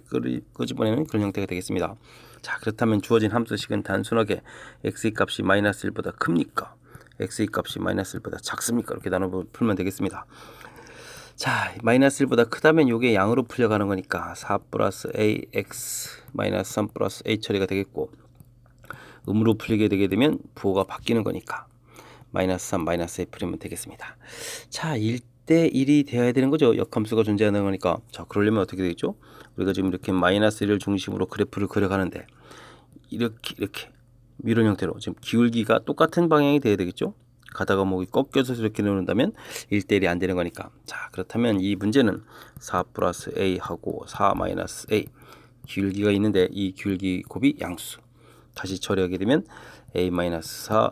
끄집어내는 그런 형태가 되겠습니다. 자, 그렇다면 주어진 함수식은 단순하게 x의 값이 마이너스 1보다 큽니까? x의 값이 마이너스 1보다 작습니까? 이렇게 나눠 풀면 되겠습니다. 자, 마이너스 1보다 크다면 이게 양으로 풀려가는 거니까 4 플러스 ax 마이너스 3 플러스 a 처리가 되겠고 음으로 풀리게 되게 되면 부호가 바뀌는 거니까 마이너스 3 마이너스 a 풀리면 되겠습니다. 자, 1대 1이 되어야 되는 거죠. 역함수가 존재하는 거니까. 자, 그러려면 어떻게 되겠죠? 우리가 지금 이렇게 마이너스 1을 중심으로 그래프를 그려가는데 이렇게 이런 형태로 지금 기울기가 똑같은 방향이 돼야 되겠죠. 가다가 목이 꺾여서 이렇게 놓는다면 1대1이 안 되는 거니까. 자, 그렇다면 이 문제는 4 플러스 a하고 4 마이너스 a 기울기가 있는데 이 기울기 곱이 양수. 다시 처리하게 되면 a 마이너스 4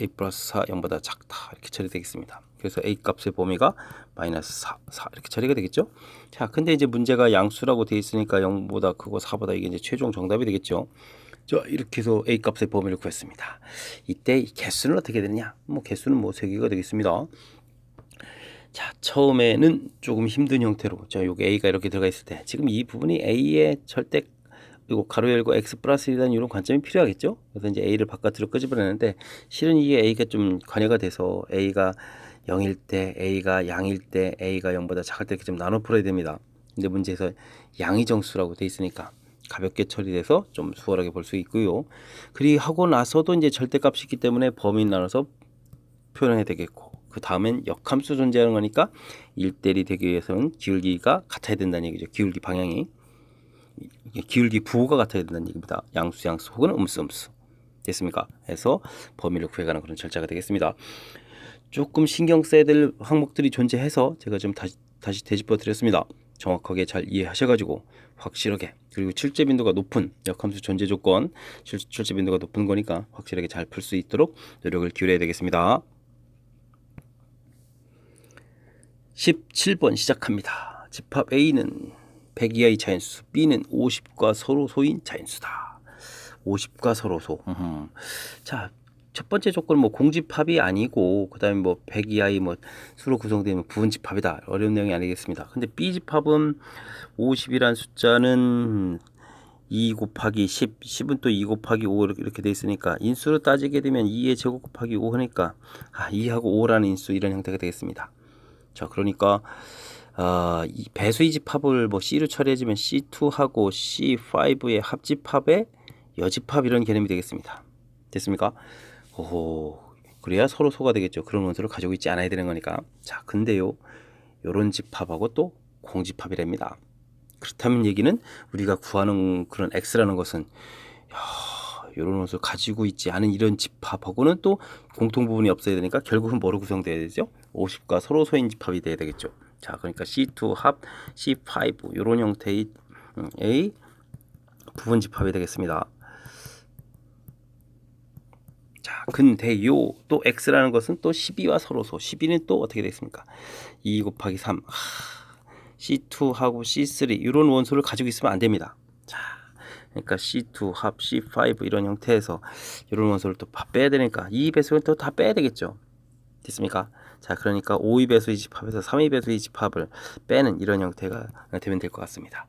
a 플러스 4 0보다 작다 이렇게 처리되겠습니다. 그래서 a 값의 범위가 마이너스 4 이렇게 처리가 되겠죠. 자, 근데 이제 문제가 양수라고 되어 있으니까 0보다 크고 4보다 이게 이제 최종 정답이 되겠죠. 자, 이렇게 해서 a 값의 범위를 구했습니다. 이때 개수는 어떻게 되느냐? 뭐 개수는 뭐 3개가 되겠습니다. 자, 처음에는 조금 힘든 형태로 자, 요게 a가 이렇게 들어가 있을 때 지금 이 부분이 a의 절대 그리고 가로 열고 x 플러스 1이라는 이런 관점이 필요하겠죠. 그래서 이제 a를 바깥으로 끄집어내는데 실은 이게 a가 좀 관여가 돼서 a가 0일 때, a가 양일 때, a가 0보다 작을 때 이렇게 좀 나눠 풀어야 됩니다. 근데 문제에서 양의정수라고 돼 있으니까 가볍게 처리돼서 좀 수월하게 볼 수 있고요. 그리고 하고 나서도 이제 절대값이 있기 때문에 범위 나눠서 표현해야 되겠고 그 다음엔 역함수 존재하는 거니까 1대1이 되기 위해서는 기울기가 같아야 된다는 얘기죠. 기울기 방향이 기울기 부호가 같아야 된다는 얘기입니다. 양수 혹은 음수 됐습니까? 해서 범위를 구해가는 그런 절차가 되겠습니다. 조금 신경 써야 될 항목들이 존재해서 제가 좀 다시 되짚어 드렸습니다. 정확하게 잘 이해하셔가지고 확실하게 그리고 출제 빈도가 높은 역함수 존재 조건 출제 빈도가 높은 거니까 확실하게 잘 풀 수 있도록 노력을 기울여야 되겠습니다. 17번 시작합니다. 집합 A는 100 이하의 자연수, B는 50과 서로소인 자연수다. 50과 서로소. 자, 첫 번째 조건은 뭐 공집합이 아니고 그다음에 뭐 100 이하의 뭐 수로 구성되는 부분집합이다. 어려운 내용이 아니겠습니다. 근데 B집합은 50이란 숫자는 2 곱하기 10, 10은 또 2 곱하기 5 이렇게 돼 있으니까 인수로 따지게 되면 2의 제곱 곱하기 5 하니까 2하고 5라는 인수 이런 형태가 되겠습니다. 자, 그러니까 이 배수의 집합을 뭐 C로 처리해주면 C2하고 C5의 합집합의 여집합 이런 개념이 되겠습니다. 됐습니까? 오호, 그래야 서로 소가 되겠죠. 그런 원소를 가지고 있지 않아야 되는 거니까. 자, 근데요, 요런 집합하고 또 공집합이랍니다. 그렇다면 얘기는 우리가 구하는 그런 X라는 것은 이런 원소를 가지고 있지 않은 이런 집합하고는 또 공통 부분이 없어야 되니까 결국은 뭐로 구성돼야 되죠? 50과 서로 소인 집합이 돼야 되겠죠. 자, 그러니까 C2 합 C5 이런 형태의 A 부분 집합이 되겠습니다. 자, 근데 요 또 x라는 것은 또 12와 서로소. 12는 또 어떻게 되겠습니까? 2 곱하기 3. C2하고 C3 이런 원소를 가지고 있으면 안 됩니다. 자, 그러니까 C2 합 C5 이런 형태에서 이런 원소를 또 빼야 되니까 2 배수는 또 다 빼야 되겠죠. 됐습니까? 자, 그러니까 5의 배수 이집합에서 3의 배수 이집합을 빼는 이런 형태가 되면 될 것 같습니다.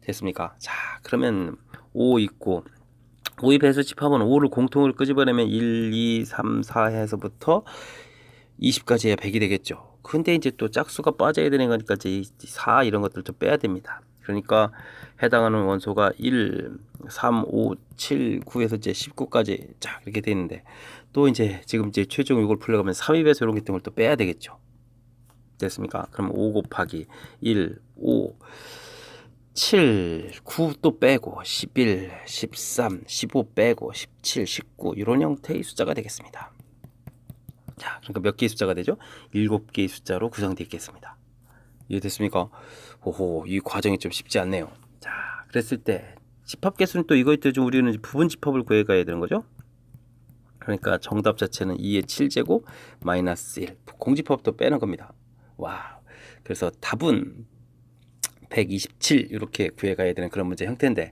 됐습니까? 자, 그러면 5 있고 5의 배수 집합은 5를 공통으로 끄집어내면 1, 2, 3, 4 해서부터 20까지 해야 100이 되겠죠. 근데 이제 또 짝수가 빠져야 되는 거니까 이제 4 이런 것들 좀 빼야 됩니다. 그러니까 해당하는 원소가 1, 3, 5, 7, 9에서 이제 19까지 쫙 이렇게 되는데 또 이제 지금 이제 최종 이걸 풀려가면 3의 배수 이런 것들 또 빼야 되겠죠. 됐습니까? 그럼 5 곱하기 1, 5, 7, 9 또 빼고 11, 13, 15 빼고 17, 19 이런 형태의 숫자가 되겠습니다. 자, 그러니까 몇 개의 숫자가 되죠? 7개의 숫자로 구성되어 있겠습니다. 이해됐습니까? 오호, 이 과정이 좀 쉽지 않네요. 자, 그랬을 때 집합계수는 또 이거에 좀 우리는 부분 집합을 구해가야 되는 거죠. 그러니까 정답 자체는 2의 7제곱 마이너스 1 공집합도 빼는 겁니다. 와, 그래서 답은 127 이렇게 구해가야 되는 그런 문제 형태인데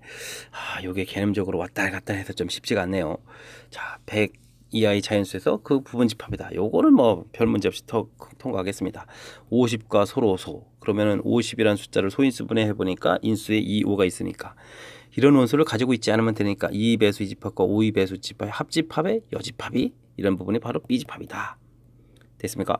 요게 개념적으로 왔다 갔다 해서 좀 쉽지가 않네요. 자, 100 이하의 자연수에서 그 부분 집합이다. 요거는 뭐 별 문제 없이 통과하겠습니다. 50과 서로소. 그러면은 50이라는 숫자를 소인수분해 해보니까 인수에 2, 5가 있으니까 이런 원소를 가지고 있지 않으면 되니까 2배수 이집합과 5배수 집합의 합집합의 여집합이 이런 부분이 바로 B집합이다. 됐습니까?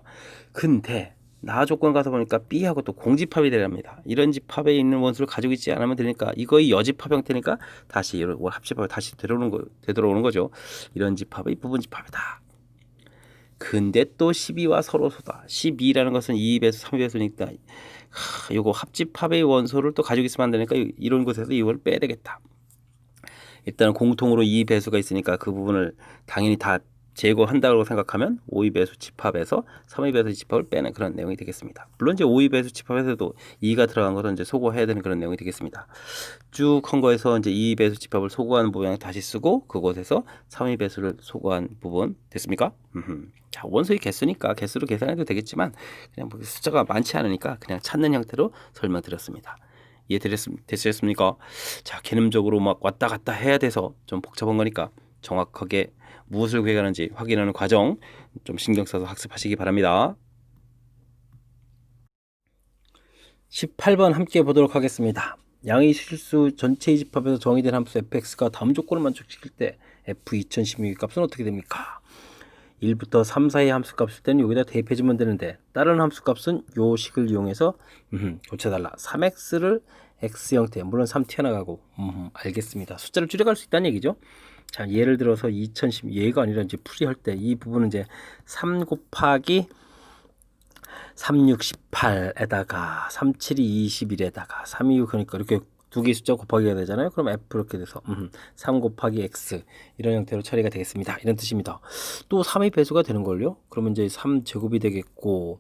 근데 나 조건 가서 보니까 B하고 또 공집합이 되랍니다. 이런 집합에 있는 원소를 가지고 있지 않으면 되니까 이거의 여집합 형태니까 다시 이런 합집합이 다시 되돌아오는 거죠. 이런 집합의 부분 집합이다. 근데 또 12와 서로소다. 12라는 것은 2배수, 3배수니까 요거 합집합의 원소를 또 가지고 있으면 안 되니까 이런 곳에서 이걸 빼야 되겠다. 일단 공통으로 2배수가 있으니까 그 부분을 당연히 다 제거한다고 생각하면 5의 배수 집합에서 3의 배수 집합을 빼는 그런 내용이 되겠습니다. 물론 이제 5의 배수 집합에서도 2가 들어간 것은 이제 소거해야 되는 그런 내용이 되겠습니다. 쭉 한 거에서 이제 2의 배수 집합을 소거하는 부분을 다시 쓰고 그곳에서 3의 배수를 소거한 부분 됐습니까? 자, 원소의 개수니까 개수로 계산해도 되겠지만 그냥 뭐 숫자가 많지 않으니까 그냥 찾는 형태로 설명드렸습니다. 이해되셨습니까? 자, 개념적으로 막 왔다 갔다 해야 돼서 좀 복잡한 거니까 정확하게 무엇을 구해가는지 확인하는 과정 좀 신경 써서 학습하시기 바랍니다. 18번 함께 보도록 하겠습니다. 양의 실수 전체의 집합에서 정의된 함수 fx가 다음 조건을 만족시킬 때 f 2016 값은 어떻게 됩니까? 1부터 3 사이의 함수 값일 때는 여기다 대입해주면 되는데 다른 함수 값은 요 식을 이용해서 고쳐달라. 3x를 x 형태, 물론 3 튀어나가고 알겠습니다. 숫자를 줄여갈 수 있다는 얘기죠. 자, 예를 들어서 2010 얘가 아니라 이제 풀이할 때 이 부분은 이제 3 곱하기 3618에다가 3721에다가 326 그러니까 이렇게 두 개의 숫자 곱하기가 되잖아요. 그럼 f 이렇게 돼서 3 곱하기 x 이런 형태로 처리가 되겠습니다. 이런 뜻입니다. 또 3의 배수가 되는 걸요. 그러면 이제 3제곱이 되겠고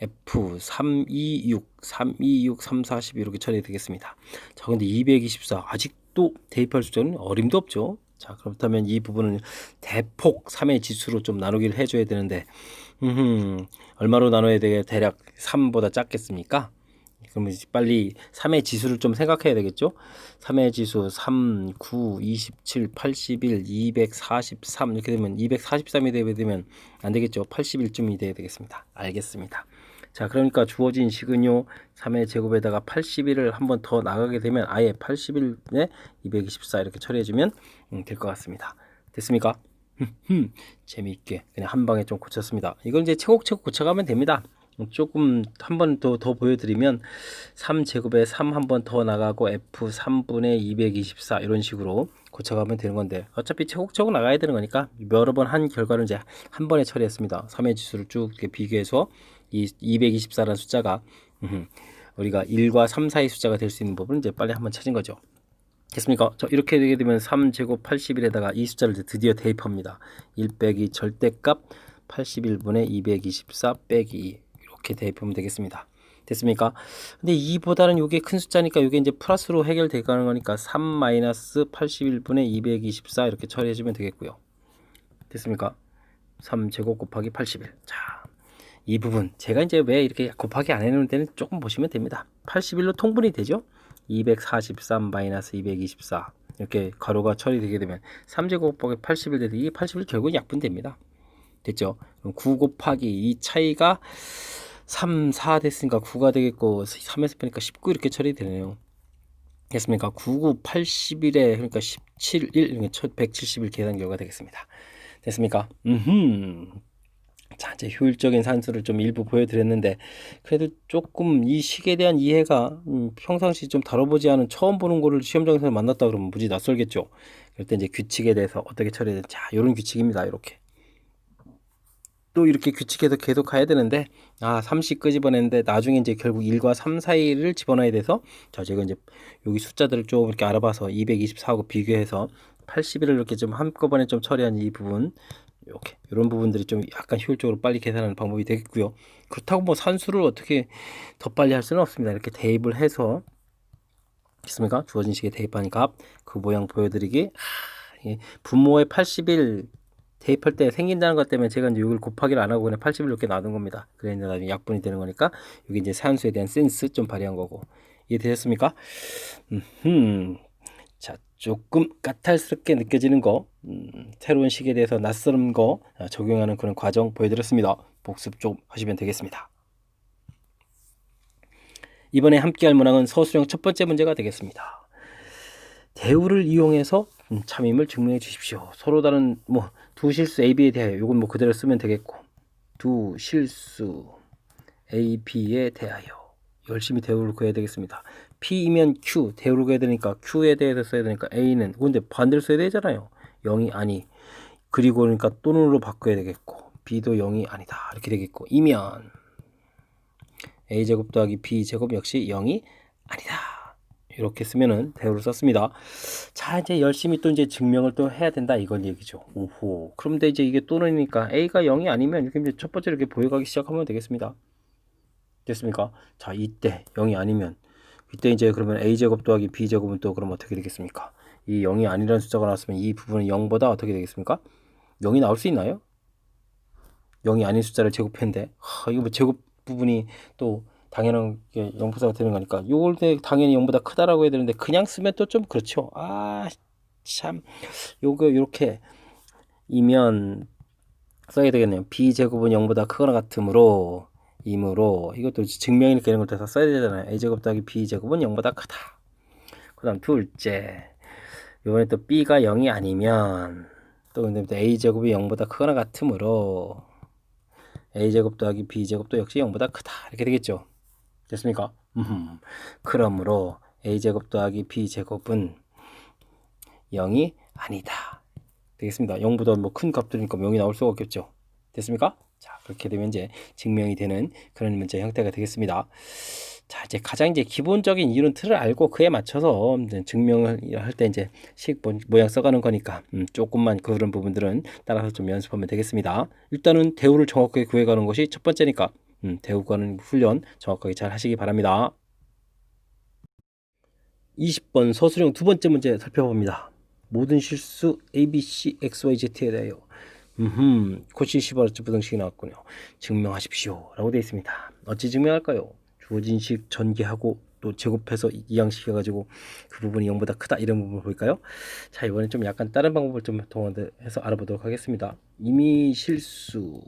f 326 326 340 이렇게 처리가 되겠습니다. 자, 근데 224 아직도 대입할 숫자는 어림도 없죠. 자, 그렇다면 이 부분은 대폭 3의 지수로 좀 나누기를 해줘야 되는데 얼마로 나눠야 되게 대략 3보다 작겠습니까? 그러면 빨리 3의 지수를 좀 생각해야 되겠죠? 3의 지수 3, 9, 27, 81, 243 이렇게 되면 243이 되면 안 되겠죠? 81쯤이 돼야 되겠습니다. 알겠습니다. 자, 그러니까 주어진 식은요 3의 제곱에다가 81을 한 번 더 나가게 되면 아예 81에 224 이렇게 처리해주면 될 것 같습니다. 됐습니까? 재미있게 그냥 한 방에 좀 고쳤습니다. 이건 이제 차곡차곡 고쳐가면 됩니다. 조금 한 번 더 보여드리면 3제곱에 3 한 번 더 나가고 f 3분의 224 이런 식으로 고쳐가면 되는 건데 어차피 차곡차곡 나가야 되는 거니까 여러 번 한 결과를 이제 한 번에 처리했습니다. 3의 지수를 쭉 이렇게 비교해서 이 224라는 숫자가 우리가 1과 3 사이 숫자가 될 수 있는 법을 이제 빨리 한번 찾은 거죠. 됐습니까? 자, 이렇게 되게 되면 3제곱 81에다가 이 숫자를 드디어 대입합니다. 1 빼기 절대값 81분의 224 빼기 2 이렇게 대입하면 되겠습니다. 됐습니까? 근데 2보다는 이게 큰 숫자니까 이게 이제 플러스로 해결되는 거니까 3 마이너스 81분의 224 이렇게 처리해주면 되겠고요. 됐습니까? 3제곱 곱하기 81. 자, 이 부분 제가 이제 왜 이렇게 곱하기 안 해놓은 데는 조금 보시면 됩니다. 81로 통분이 되죠. 243 마이너스 224 이렇게 가로가 처리되게 되면 3제곱 곱하기 81 되도 이 81 결국은 약분됩니다. 됐죠? 그럼 9 곱하기 이 차이가 3, 4 됐으니까 9가 되겠고 3에서 빼니까 19 이렇게 처리되네요. 됐습니까? 9, 9, 81에 그러니까 17, 1 그러니까 171 계산 결과가 되겠습니다. 됐습니까? 자, 이제 효율적인 산수를 좀 일부 보여드렸는데 그래도 조금 이 식에 대한 이해가 평상시 좀 다뤄보지 않은 처음 보는 거를 시험장에서 만났다 그러면 무지 낯설겠죠. 그럴 때 이제 규칙에 대해서 어떻게 처리해야 되는지, 자, 이런 규칙입니다. 이렇게 또 이렇게 규칙해서 계속 가야 되는데 30 끄집어냈는데 나중에 이제 결국 1과 3 사이를 집어넣어야 돼서 자, 제가 이제 여기 숫자들을 좀 이렇게 알아봐서 224하고 비교해서 81을 이렇게 좀 한꺼번에 좀 처리한 이 부분, 이렇게 이런 부분들이 좀 약간 효율적으로 빨리 계산하는 방법이 되겠고요. 그렇다고 뭐 산수를 어떻게 더 빨리 할 수는 없습니다. 이렇게 대입을 해서 있습니까? 주어진 식에 대입한 값 그 모양 보여드리기. 분모에 81 대입할 때 생긴다는 것 때문에 제가 이제 이걸 곱하기를 안 하고 그냥 80을 이렇게 놔둔 겁니다. 그래 이제 나중에 약분이 되는 거니까 이게 이제 산수에 대한 센스 좀 발휘한 거고. 이해되셨습니까? 자, 조금 까탈스럽게 느껴지는 거, 새로운 식에 대해서 낯선 거 적용하는 그런 과정 보여드렸습니다. 복습 좀 하시면 되겠습니다. 이번에 함께할 문항은 서술형 첫 번째 문제가 되겠습니다. 대우를 이용해서 참임을 증명해 주십시오. 서로 다른 두 실수 A, B에 대하여 이건 그대로 쓰면 되겠고 두 실수 A, B에 대하여 열심히 대우를 구해야 되겠습니다. P이면 Q 대우를 구해야 되니까 Q에 대해서 써야 되니까 A는 근데 반대로 써야 되잖아요. 0이 아니 그리고 그러니까 또는으로 바꿔야 되겠고 B도 0이 아니다 이렇게 되겠고 이면 A제곱 더하기 B제곱 역시 0이 아니다. 이렇게 쓰면은 대우를 썼습니다. 자, 이제 열심히 또 이제 증명을 또 해야 된다 이걸 얘기죠. 오호. 그런데 이제 이게 또는이니까 A가 0이 아니면 이렇게 이제 첫 번째 이렇게 보여가기 시작하면 되겠습니다. 됐습니까? 자, 이때 0이 아니면 이때 이제 그러면 A제곱 더하기 B제곱은 또 그럼 어떻게 되겠습니까? 이 0이 아니라는 숫자가 나왔으면 이 부분은 0보다 어떻게 되겠습니까? 0이 나올 수 있나요? 0이 아닌 숫자를 제곱했는데 이거 제곱 부분이 또 당연한 게 0보다가 되는 거니까 요걸 때 당연히 0보다 크다라고 해야 되는데 그냥 쓰면 또 좀 그렇죠. 참 요거 이렇게 이면 써야 되겠네요. B제곱은 0보다 크거나 같으므로 이것도 증명이니까 이런 것도 다 써야 되잖아요. A제곱 더하기 B제곱은 0보다 크다. 그 다음 둘째 이번에 또 B가 0이 아니면 또 근데 A제곱이 0보다 크거나 같으므로 A제곱 더하기 B제곱도 역시 0보다 크다 이렇게 되겠죠. 됐습니까? 그러므로 A제곱 더하기 B제곱은 0이 아니다 되겠습니다. 0보다 큰 값들이니까 0이 나올 수가 없겠죠. 됐습니까? 자, 그렇게 되면 이제 증명이 되는 그런 문제 형태가 되겠습니다. 자, 이제 가장 이제 기본적인 이론 틀을 알고 그에 맞춰서 증명을 할 때 이제 식 모양 써가는 거니까 조금만 그런 부분들은 따라서 좀 연습하면 되겠습니다. 일단은 대우를 정확하게 구해가는 것이 첫 번째니까 대우 구하는 훈련 정확하게 잘 하시기 바랍니다. 20번 서술형 두 번째 문제 살펴봅니다. 모든 실수 A, B, C, X, Y, Z에 대하여 코시 시바르츠 부등식이 나왔군요. 증명하십시오 라고 되어 있습니다. 어찌 증명할까요? 주어진 식 전개하고 또 제곱해서 이항시켜가지고 그 부분이 0보다 크다 이런 부분을 볼까요? 자, 이번엔 좀 약간 다른 방법을 좀 동원해서 알아보도록 하겠습니다. 이미 실수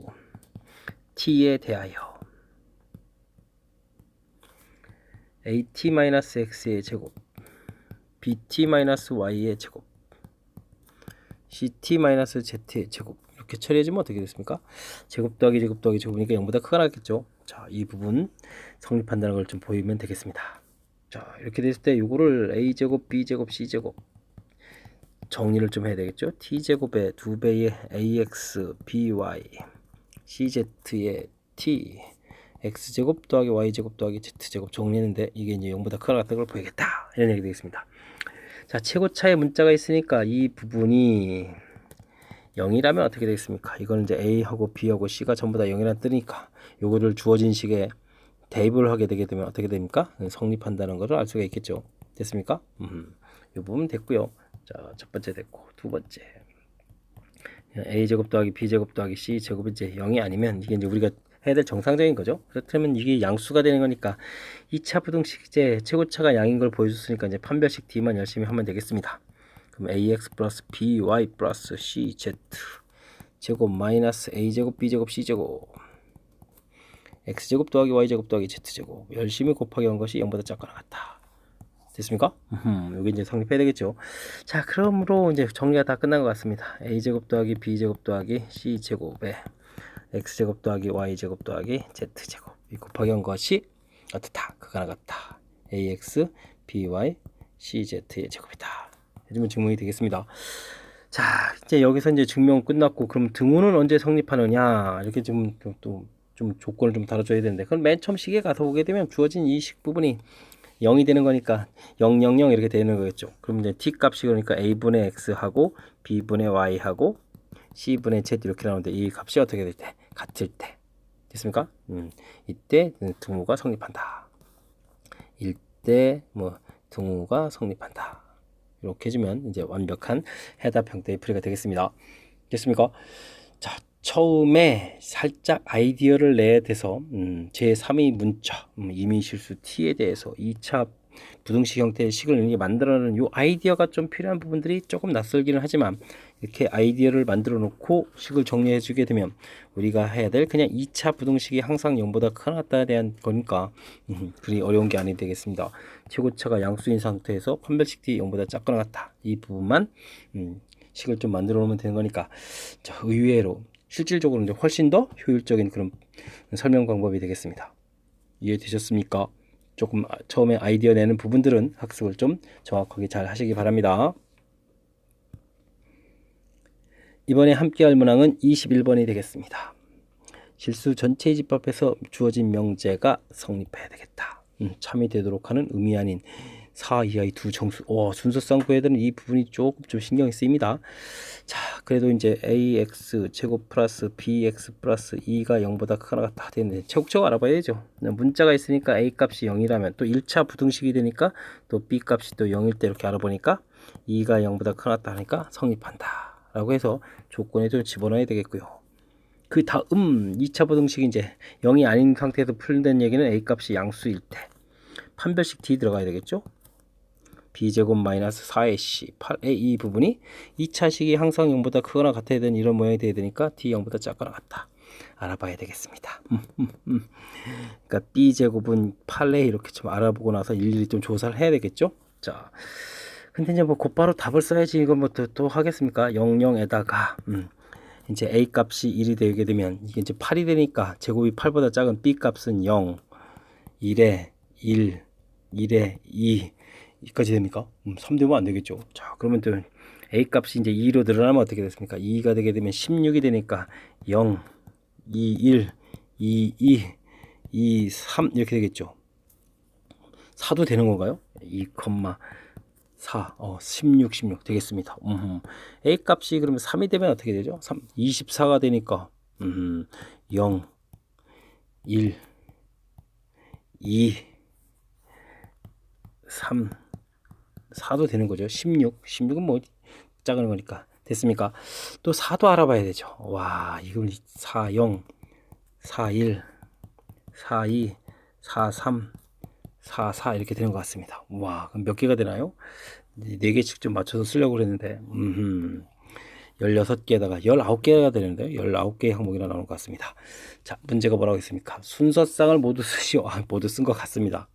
T에 대하여 AT-X의 제곱 BT-Y의 제곱 CT-Z의 제곱 이렇게 처리해주면 어떻게 됐습니까? 제곱 더하기 제곱 더하기 제곱이니까 0보다 크게 나겠죠. 자, 이 부분 성립한다는 걸 좀 보이면 되겠습니다. 자, 이렇게 됐을 때 이거를 A제곱, B제곱, C제곱 정리를 좀 해야 되겠죠. T제곱의 2배의 AX, BY, CZ의 T, X제곱 더하기 Y제곱 더하기 Z제곱 정리했는데 이게 이제 0보다 크거나 같은 걸 보이겠다 이런 얘기 되겠습니다. 자, 최고차의 문자가 있으니까 이 부분이 0이라면 어떻게 되겠습니까? 이거는 이제 A하고 B하고 C가 전부 다 0이라는 뜻이니까 요거를 주어진 식에 대입을 하게 되게 되면 어떻게 됩니까? 성립한다는 것을 알 수가 있겠죠. 됐습니까? 이 부분 됐고요. 자, 첫 번째 됐고 두 번째 a제곱 더하기 b제곱 더하기 c제곱이 이제 0이 아니면 이게 이제 우리가 해야 될 정상적인 거죠. 그렇다면 이게 양수가 되는 거니까 2차 부등식 이제 최고차가 양인 걸 보여줬으니까 이제 판별식 D만 열심히 하면 되겠습니다. 그럼 ax 플러스 by 플러스 cz 제곱 마이너스 a제곱 b제곱 c제곱 x제곱 더하기 y제곱 더하기 z제곱 열심히 곱하기 한 것이 0보다 작거나 같다. 됐습니까? 여기 이제 성립해야 되겠죠. 자, 그러므로 이제 정리가 다 끝난 것 같습니다. a제곱 더하기 b제곱 더하기 c제곱에 x제곱 더하기 y제곱 더하기 z제곱 이 곱하기 한 것이 어떻다? 그거나 같다. ax, by, cz의 제곱이다. 해주면 증명이 되겠습니다. 자, 이제 여기서 이제 증명 끝났고, 그럼 등호는 언제 성립하느냐? 이렇게 좀 조건을 좀 다뤄줘야 되는데, 그건 맨 처음 식에 가서 보게 되면 주어진 이 식 부분이 0이 되는 거니까 0, 0, 0 이렇게 되는 거겠죠. 그럼 이제 t 값이 그러니까 a분의 x하고 b분의 y하고 c분의 z 이렇게 나오는데 이 값이 어떻게 될 때? 같을 때. 됐습니까? 이때 등호가 성립한다. 이때 뭐 등호가 성립한다. 이렇게 해주면 이제 완벽한 해답 형태의 풀이가 되겠습니다. 됐습니까? 자, 처음에 살짝 아이디어를 내야 돼서 제3의 문자 이미 실수 t에 대해서 2차 부등식 형태의 식을 만들어내는 이 아이디어가 좀 필요한 부분들이 조금 낯설기는 하지만 이렇게 아이디어를 만들어 놓고 식을 정리해 주게 되면 우리가 해야 될 그냥 2차 부등식이 항상 0보다 크거나 같다에 대한 거니까 그리 어려운 게 아니 되겠습니다. 최고차가 양수인 상태에서 판별식 D 0보다 작거나 같다. 이 부분만 식을 좀 만들어 놓으면 되는 거니까 자, 의외로 실질적으로 이제 훨씬 더 효율적인 그런 설명 방법이 되겠습니다. 이해되셨습니까? 조금 처음에 아이디어 내는 부분들은 학습을 좀 정확하게 잘 하시기 바랍니다. 이번에 함께할 문항은 21번이 되겠습니다. 실수 전체의 집합에서 주어진 명제가 성립해야 되겠다. 참이 되도록 하는 의미 아닌 4 이하의 두 정수. 순서상 구해야 되는 이 부분이 조금 좀 신경이 쓰입니다. 자, 그래도 이제 ax 제곱 플러스 bx 플러스 2가 0보다 크거나 같다 되는데 차곡차곡 알아봐야 되죠. 문자가 있으니까 a 값이 0이라면 또 1차 부등식이 되니까 또 b 값이 또 0일 때 이렇게 알아보니까 2가 0보다 크거나 같다 하니까 성립한다 라고 해서 조건에 좀 집어넣어야 되겠고요. 그 다음 2차 부등식이 이제 0이 아닌 상태에서 풀는 얘기는 a 값이 양수일 때 판별식 d 들어가야 되겠죠. b제곱 마이너스 4ac 8a 이 부분이 2차식이 항상 0보다 크거나 같아야 되는 이런 모양이 돼야 되니까 d 0보다 작거나 같다 알아봐야 되겠습니다. 그러니까 b제곱은 8a 이렇게 좀 알아보고 나서 일일이 좀 조사를 해야 되겠죠. 자, 근데 이제 뭐 곧바로 답을 써야지 이건 뭐 또 하겠습니까? 00에다가 이제 a 값이 1이 되게 되면 이게 이제 8이 되니까 제곱이 8보다 작은 b 값은 0, 1에 1, 1에 2 여기까지 됩니까? 3되면 안 되겠죠. 자, 그러면 또 a 값이 이제 2로 늘어나면 어떻게 됐습니까? 2가 되게 되면 16이 되니까 0, 2, 1, 2, 2, 2, 3 이렇게 되겠죠. 4도 되는 건가요? 2, 4, 16 되겠습니다. a 값이 그러면 3이 되면 어떻게 되죠? 24가 되니까 0, 1, 2, 3, 4도 되는 거죠. 16은 뭐 작은 거니까 됐습니까? 또 4도 알아봐야 되죠. 와, 이걸 4, 0, 4, 1, 4, 2, 4, 3, 4, 4 이렇게 되는 것 같습니다. 와, 그럼 몇 개가 되나요? 4개씩 좀 맞춰서 쓰려고 그랬는데 16개에다가 19개가 되는데요. 19개의 항목이나 나오는 것 같습니다. 자, 문제가 뭐라고 했습니까? 순서쌍을 모두 쓰시오. 모두 쓴 것 같습니다.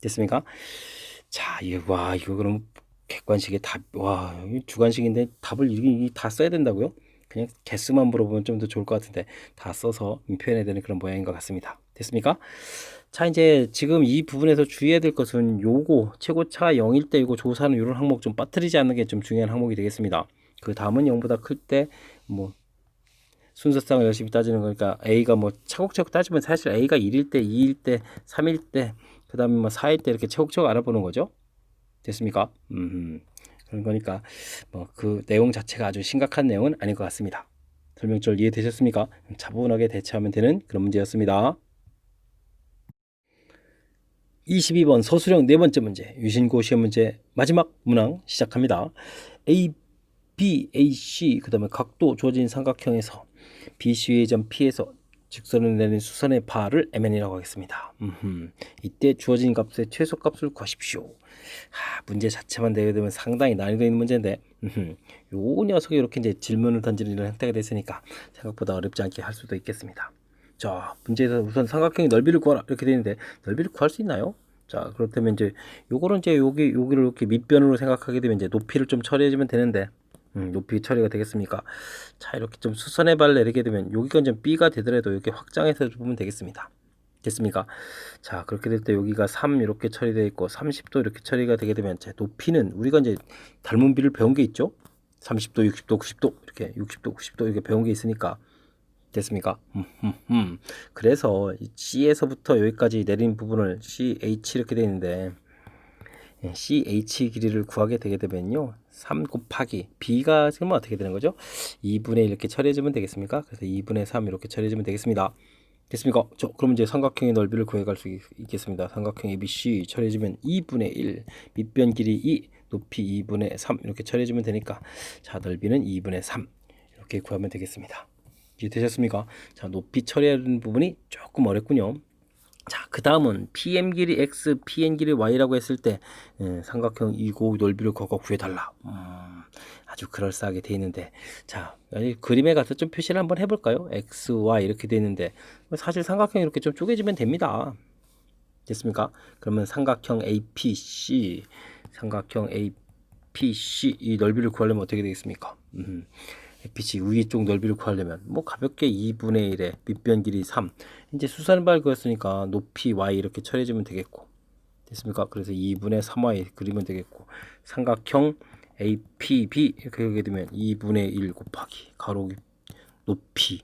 됐습니까? 자, 이거 그럼 객관식의 답, 주관식인데 답을 이렇게 다 써야 된다고요? 그냥 개수만 물어보면 좀 더 좋을 것 같은데 다 써서 표현해야 되는 그런 모양인 것 같습니다. 됐습니까? 자, 이제 지금 이 부분에서 주의해야 될 것은 요거 최고차가 0일 때 이거 조사하는 이런 항목 좀 빠뜨리지 않는 게 좀 중요한 항목이 되겠습니다. 그 다음은 0보다 클 때 뭐 순서상을 열심히 따지는 거니까 A가 뭐 차곡차곡 따지면 사실 A가 1일 때, 2일 때, 3일 때, 그 다음에 뭐 4일 때 이렇게 차곡차곡 알아보는 거죠. 됐습니까? 그런 거니까 뭐 그 내용 자체가 아주 심각한 내용은 아닌 것 같습니다. 설명절 이해되셨습니까? 차분하게 대처하면 되는 그런 문제였습니다. 22번 서술형 네 번째 문제 유신고 시험 문제 마지막 문항 시작합니다. A, BAC 그 다음에 각도 주어진 삼각형에서 BC의 점 P에서 직선을 내는 수선의 바를 MN이라고 하겠습니다. 이때 주어진 값의 최소값을 구하십시오. 문제 자체만 되게 되면 상당히 난이도 있는 문제인데 요 녀석이 이렇게 이제 질문을 던지는 이런 형태가 됐으니까 생각보다 어렵지 않게 할 수도 있겠습니다. 자, 문제에서 우선 삼각형의 넓이를 구하라 이렇게 되는데 넓이를 구할 수 있나요? 자, 그렇다면 이제 요거는 이제 여기를 이렇게 밑변으로 생각하게 되면 이제 높이를 좀 처리해주면 되는데 높이 처리가 되겠습니까? 자, 이렇게 좀 수선의 발을 내리게 되면 여기가 좀 B가 되더라도 이렇게 확장해서 보면 되겠습니다. 됐습니까? 자, 그렇게 될 때 여기가 3 이렇게 처리되어 있고 30도 이렇게 처리가 되게 되면 제 높이는 우리가 이제 닮은 비를 배운 게 있죠? 30도, 60도, 90도 이렇게 60도, 90도 이렇게 배운 게 있으니까 됐습니까? 그래서 C에서부터 여기까지 내린 부분을 CH 이렇게 되어 있는데 CH 길이를 구하게 되게 되면요 3 곱하기 B가 지금 어떻게 되는 거죠? 2분의 1 이렇게 처리해주면 되겠습니까? 그래서 2분의 3 이렇게 처리해주면 되겠습니다. 됐습니까? 그럼 이제 삼각형의 넓이를 구해갈 수 있겠습니다. 삼각형 ABC 처리해주면 2분의 1 밑변 길이 2 높이 2분의 3 이렇게 처리해주면 되니까 자, 넓이는 2분의 3 이렇게 구하면 되겠습니다. 이해되셨습니까? 자, 높이 처리하는 부분이 조금 어렵군요. 자, 그 다음은 PM 길이 X, PN 길이 Y라고 했을 때 삼각형 이고 넓이를 그거 구해달라. 아주 그럴싸하게 돼 있는데 자, 그림에 가서 좀 표시를 한번 해볼까요? X, Y 이렇게 돼 있는데 사실 삼각형이 이렇게 좀 쪼개지면 됩니다. 됐습니까? 그러면 삼각형 APC, 삼각형 APC 이 넓이를 구하려면 어떻게 되겠습니까? APC 위 쪽 넓이를 구하려면 뭐 가볍게 2분의 1에 밑변 길이 3 이제 수선발 그었으니까 높이 y 이렇게 처리해주면 되겠고 됐습니까? 그래서 2분의 3y 그리면 되겠고 삼각형 APB 이렇게 하게 되면 2분의 1 곱하기 가로 높이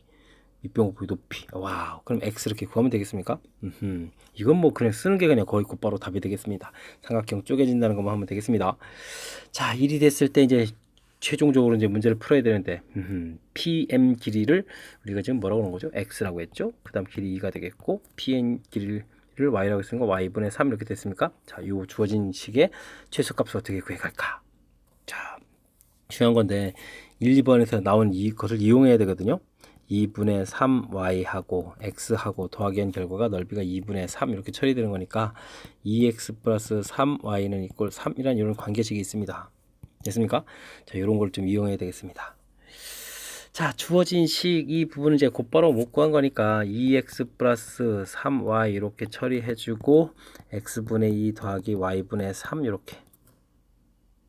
밑변 곱하기 높이 와우 그럼 x 이렇게 구하면 되겠습니까? 이건 뭐 그냥 쓰는 게 그냥 거의 곧바로 답이 되겠습니다. 삼각형 쪼개진다는 것만 하면 되겠습니다. 자, 일이 됐을 때 이제 최종적으로 이제 문제를 풀어야 되는데 PM 길이를 우리가 지금 뭐라고 하는 거죠? X라고 했죠? 그 다음 길이 2가 되겠고 PN 길이를 Y라고 했으니까 Y분의 3 이렇게 됐습니까? 자, 요 주어진 식의 최소값을 어떻게 구해갈까? 자, 중요한 건데 1, 2번에서 나온 이것을 이용해야 되거든요. 2분의 3y하고 x하고 더하기한 결과가 넓이가 2분의 3 이렇게 처리되는 거니까 2x 플러스 3y는 이꼴 3이라는 이런 관계식이 있습니다. 됐습니까? 자, 이런 걸 좀 이용해야 되겠습니다. 자, 주어진 식 이 부분은 이제 곧바로 못 구한 거니까 2x 플러스 3y 이렇게 처리해주고 x분의 2 더하기 y분의 3 이렇게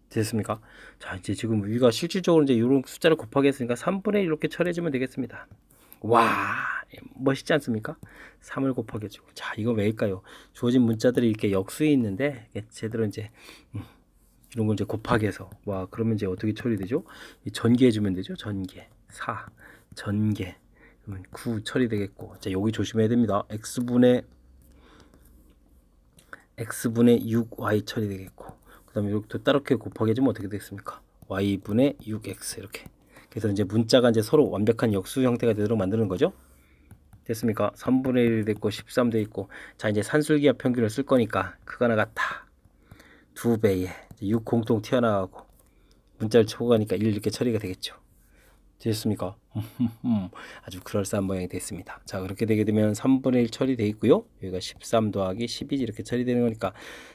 됐습니까? 자, 이제 지금 우리가 실질적으로 이제 이런 숫자를 곱하기 했으니까 3분의 1 이렇게 처리해주면 되겠습니다. 와, 멋있지 않습니까? 3을 곱하기 해주고. 자, 이거 왜일까요? 주어진 문자들이 이렇게 역수에 있는데 제대로 이제 이런 걸 이제 곱하기 해서 와, 그러면 이제 어떻게 처리되죠? 전개해 주면 되죠. 전개 4 전개 그러면 9 처리되겠고 자, 여기 조심해야 됩니다. x분의 6y 처리되겠고 그 다음에 이렇게 또 따로 곱하기 해주면 어떻게 되겠습니까? y분의 6x 이렇게 그래서 이제 문자가 이제 서로 완벽한 역수 형태가 되도록 만드는 거죠. 됐습니까? 3분의 1 됐고 13 돼 있고 자, 이제 산술기압 평균을 쓸 거니까 그거나 같아 2배에 6 공통 튀어나가고 문자를 치고 가니까 1 이렇게 처리가 되겠죠. 되셨습니까? 아주 그럴싸한 모양이 됐습니다. 자, 그렇게 되게 되면 3분의 1 처리되어 있고요. 여기가 13 더하기 12 이렇게 처리되는 거니까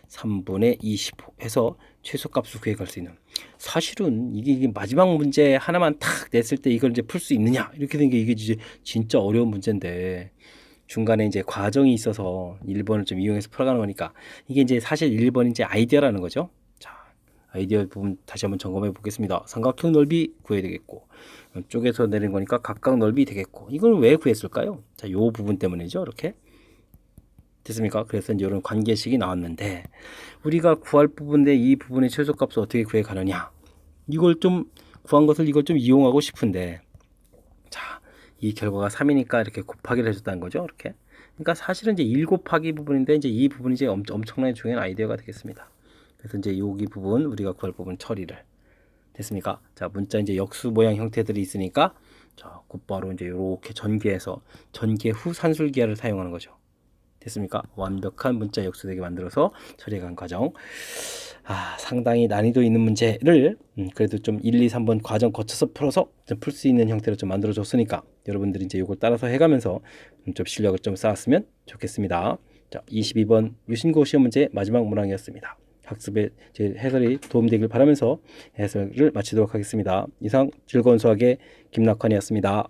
3분의 25 해서 최소값을 구해갈 수 있는 사실은 이게 마지막 문제 하나만 탁 냈을 때 이걸 이제 풀 수 있느냐 이렇게 된 게 이게 이제 진짜 어려운 문제인데 중간에 이제 과정이 있어서 1번을 좀 이용해서 풀어가는 거니까 이게 이제 사실 1번이 이제 아이디어라는 거죠. 자, 아이디어 부분 다시 한번 점검해 보겠습니다. 삼각형 넓이 구해야 되겠고 쪽에서 내린 거니까 각각 넓이 되겠고 이걸 왜 구했을까요? 자, 요 부분 때문이죠. 이렇게 됐습니까? 그래서 이제 이런 관계식이 나왔는데 우리가 구할 부분인데 이 부분의 최소값을 어떻게 구해 가느냐 이걸 좀 구한 것을 이걸 좀 이용하고 싶은데 자, 이 결과가 3이니까 이렇게 곱하기를 해줬다는 거죠. 이렇게. 그러니까 사실은 이제 1 곱하기 부분인데 이제 이 부분이 이제 엄청나게 중요한 아이디어가 되겠습니다. 그래서 이제 여기 부분 우리가 구할 부분 처리를 됐습니까? 자, 문자 이제 역수 모양 형태들이 있으니까 자, 곧바로 이제 이렇게 전개해서 전개 후 산술기하를 사용하는 거죠. 됐습니까? 완벽한 문자 역수되게 만들어서 처리해간 과정. 상당히 난이도 있는 문제를 그래도 좀 1, 2, 3번 과정 거쳐서 풀어서 풀 수 있는 형태로 좀 만들어 줬으니까 여러분들이 이제 이걸 따라서 해가면서 좀 실력을 좀 쌓았으면 좋겠습니다. 자, 22번 유신고 시험 문제 마지막 문항이었습니다. 학습에 제 해설이 도움되길 바라면서 해설을 마치도록 하겠습니다. 이상 즐거운 수학의 김낙환이었습니다.